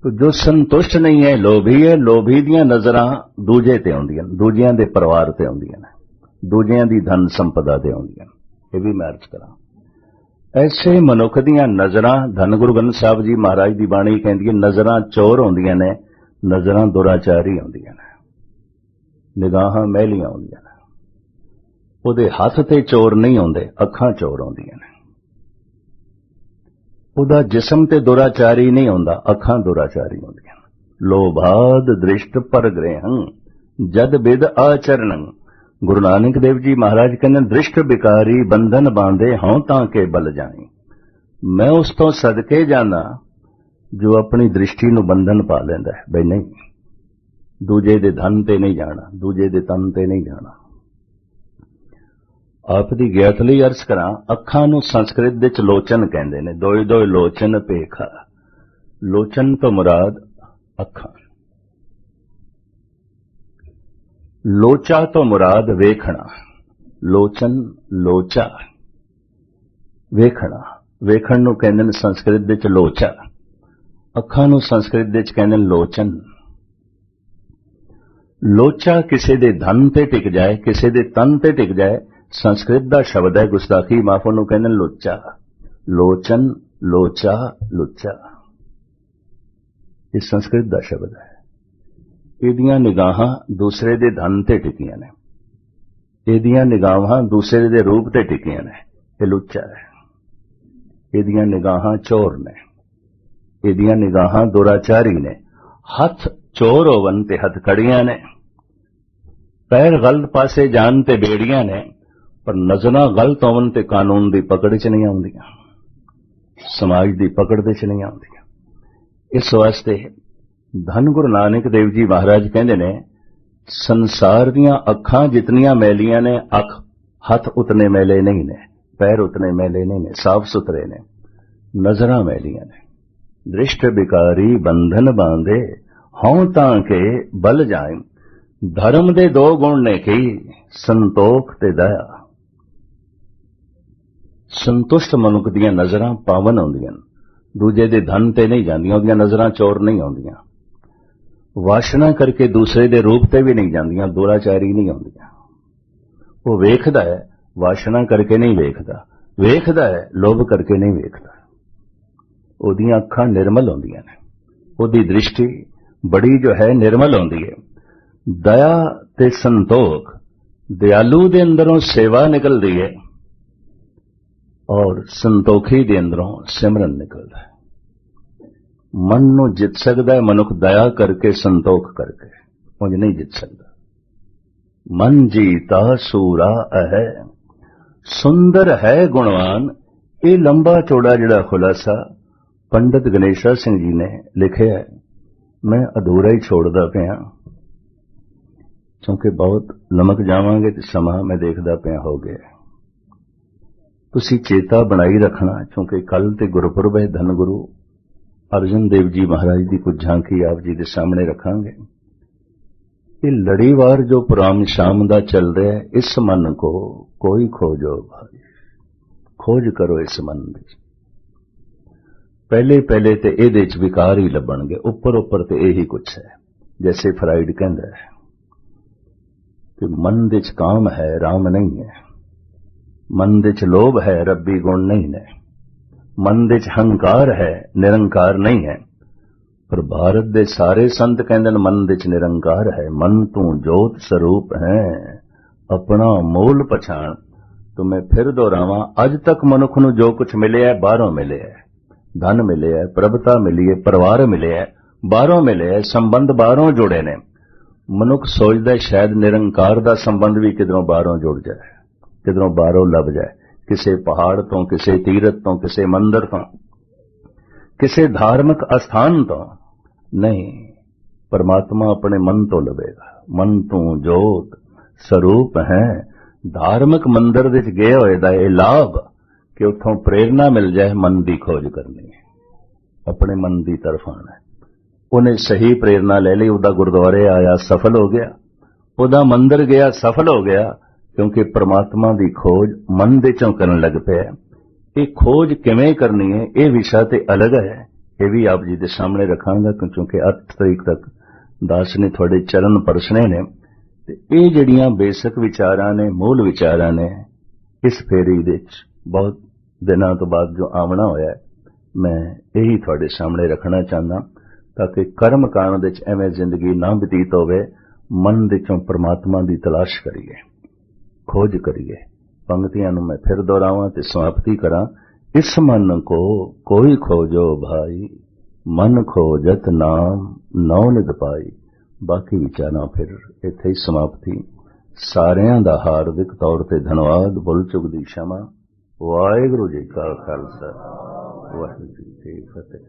तो जो संतुष्ट नहीं है, लोभी है। लोभी दियां नजरां दूजे ते आउंदियां, दूजियां दे परिवार ते आउंदियां, दूजियां दी धन संपदा ते आउंदियां। ये भी मैं अर्ज करा। ऐसे मनुख दियां नजरां, धन गुरु ग्रंथ साहिब जी महाराज दी बाणी कहंदी है, नजरां चोर आउंदियां ने, नजरां दुराचारी आउंदियां ने, निगाहां मैलियां आउंदियां ने। उहदे हथ ते चोर नहीं आउंदे, अखां चोर आउंदियां ने। उहदा जिसम ते दुराचारी नहीं आउंदा, अखां दुराचारी आउंदियां। लोभाद दृष्ट पर ग्रहं जद बिद आचरणं। गुरु नानक देव जी महाराज कहते दृष्ट बिकारी बंधन बांधे हों तां के बल जाई। मैं उस तो सदके जाना जो अपनी दृष्टि नूं बंधन पा लैंदा है। बई नहीं, दूजे दे धन ते नहीं जाना, दूजे दे तन ते नहीं जाना। आप दी ज्ञात लई अर्ज करा। अखां नूं संस्कृत दे च लोचन कहंदे ने, दोए दोए लोचन पेखा। लोचन तो मुराद अखां, लोचा तो मुराद वेखना। लोचन लोचा वेखना, वेखण नूं कहंदे ने संस्कृत विच लोचा, अखां नूं संस्कृत विच कहंदे ने लोचन। लोचा किसी दे धन ते टिक जाए, किसी दे तन ते टिक जाए, संस्कृत दा शब्द है, गुस्ताखी माफ नूं कहंदे ने लोचा। लोचन लोचा लुच्चा ये संस्कृत दा शब्द है। इहदियां निगाहां दूसरे दे धन ते टिकियां ने, इहदियां निगाहां दूसरे दे रूप ते टिकियां ने, ये लुच्चा है। इहदियां निगाहां चोर ने, इहदियां निगाहां दुराचारी ने। हथ चोर होवन ते हथकड़ियां ने, पैर गलत पासे जान ते बेड़ियां ने, पर नज़रां गलत होवन ते कानून दी पकड़ च नहीं आउंदियां, समाज दी पकड़ दे च नहीं आउंदियां। इस वास्ते धन गुरु नानक देव जी महाराज कहंदे ने, संसार दीयां अखां जितनियां मैलियां ने, अख हथ उतने मैले नहीं ने, पैर उतने मैले नहीं ने, साफ सुथरे ने, नजरां मैलियां ने। दृष्ट बिकारी बंधन बांधे, हों तां के बल जाए। धर्म दे दो गुण ने की, संतोख ते दया। संतुष्ट मनुख दीयां नजरां पावन होंदियां, दूजे दे धन ते नहीं जांदियां, उहदियां नजरां चोर नहीं होंदियां। वासना करके दूसरे दे रूप ते भी नहीं जांदियां, दुराचारी नहीं होंदियां। वो वेखदा है, वासना करके नहीं वेखदा, वेखदा है लोभ करके नहीं वेखदा। उहदियां अखां निर्मल होंदियां ने, उहदी दृष्टि बड़ी जो है निर्मल होंदी है। दया ते संतोख, दयालु दे अंदरों सेवा निकलदी है और संतोखी दे अंदरों सिमरन निकलदा है। मन नूं जित सकदा है मनुख दया करके, संतोख करके, उंज नहीं जित सकदा। मन जीता सूरा है, सुंदर है गुणवान। ये लंबा चौड़ा जिहड़ा खुलासा पंडित गणेशा सिंह जी ने लिखिया है, मैं अधूरा ही छोड़दा पिया, क्योंकि बहुत लमक जावांगे तो समा मैं देखदा पिया हो गया। तुसी चेता बनाई रखना, क्योंकि कल ते गुरपुरब है, धन गुरु अर्जन देव जी महाराज की कुछ झांकी आप जी के सामने रखांगे। ये लड़ीवार जो पुराम शाम दा चल रहा है, इस मन को कोई खोजो भाई, खोज करो इस मन में। पहले पहले तो ये विकार ही लभणगे, उपर उपर तो यही कुछ है। जैसे फ्राइड कहता है कि मन दे च काम है, राम नहीं है। मन दे च लोभ है, रब्बी गुण नहीं है। मन दे च हंकार है, निरंकार नहीं है। पर भारत दे सारे संत कहंदे मन दे च निरंकार है। मन तू जोत स्वरूप है, अपना मूल पछाण। तो मैं फिर दोहरावां, अज तक मनुख नूं जो कुछ मिले है बाहरों मिले है। धन मिले है, प्रभुता मिली है, परिवार मिले है, बाहरों मिले है, संबंध बाहरों जुड़े ने। मनुख सोचदा शायद निरंकार दा संबंध भी किधरों बाहरों जुड़ जाए, किधरों बाहरों लभ जाए, किसी पहाड़ तो, किसी तीरथ तो, किसी मंदिर तो, किसी धार्मिक अस्थान तो नहीं। परमात्मा अपने मन तो लभेगा। मन तू जोत स्वरूप है। धार्मिक मंदिर विच गए होए दा ये लाभ कि उत्थों प्रेरणा मिल जाए मन की खोज करनी है, अपने मन की तरफ आना है। उन्हें सही प्रेरणा ले ली, उदा गुरुद्वारे आया सफल हो गया, उदा मंदिर गया सफल हो गया, क्योंकि परमात्मा की खोज मन दे चों करन लग पिया। ये खोज किवें करनी है, ये विषय ते अलग है, ये भी आप जी के सामने रखांगा, क्योंकि 8 तारीख तक दास ने थोड़े चरण परसने ने। ये जड़ियां बेसिक विचारां ने, मूल विचारां ने, इस फेरी दे बहुत दिनों तो बाद जो आमना होया है, मैं यही थोड़े सामने रखना चाहना, ताकि कर्म कांड विच एवें जिंदगी ना बतीत होवे। मन दे चों परमात्मा की तलाश करिए, खोज करिए। पंक्तियां नूं मैं फिर दोहरावां ते समाप्ति करां। इस मन को कोई खोजो भाई, मन खोजत नाम नौ निध पाई। बाकी विचारां फिर इत्थे ही समाप्ति। सारियां दा हार्दिक तौर ते धन्नवाद। भुल चुक दी क्षमा। वाहिगुरू जी का खालसा, वाहिगुरू जी की फतेह।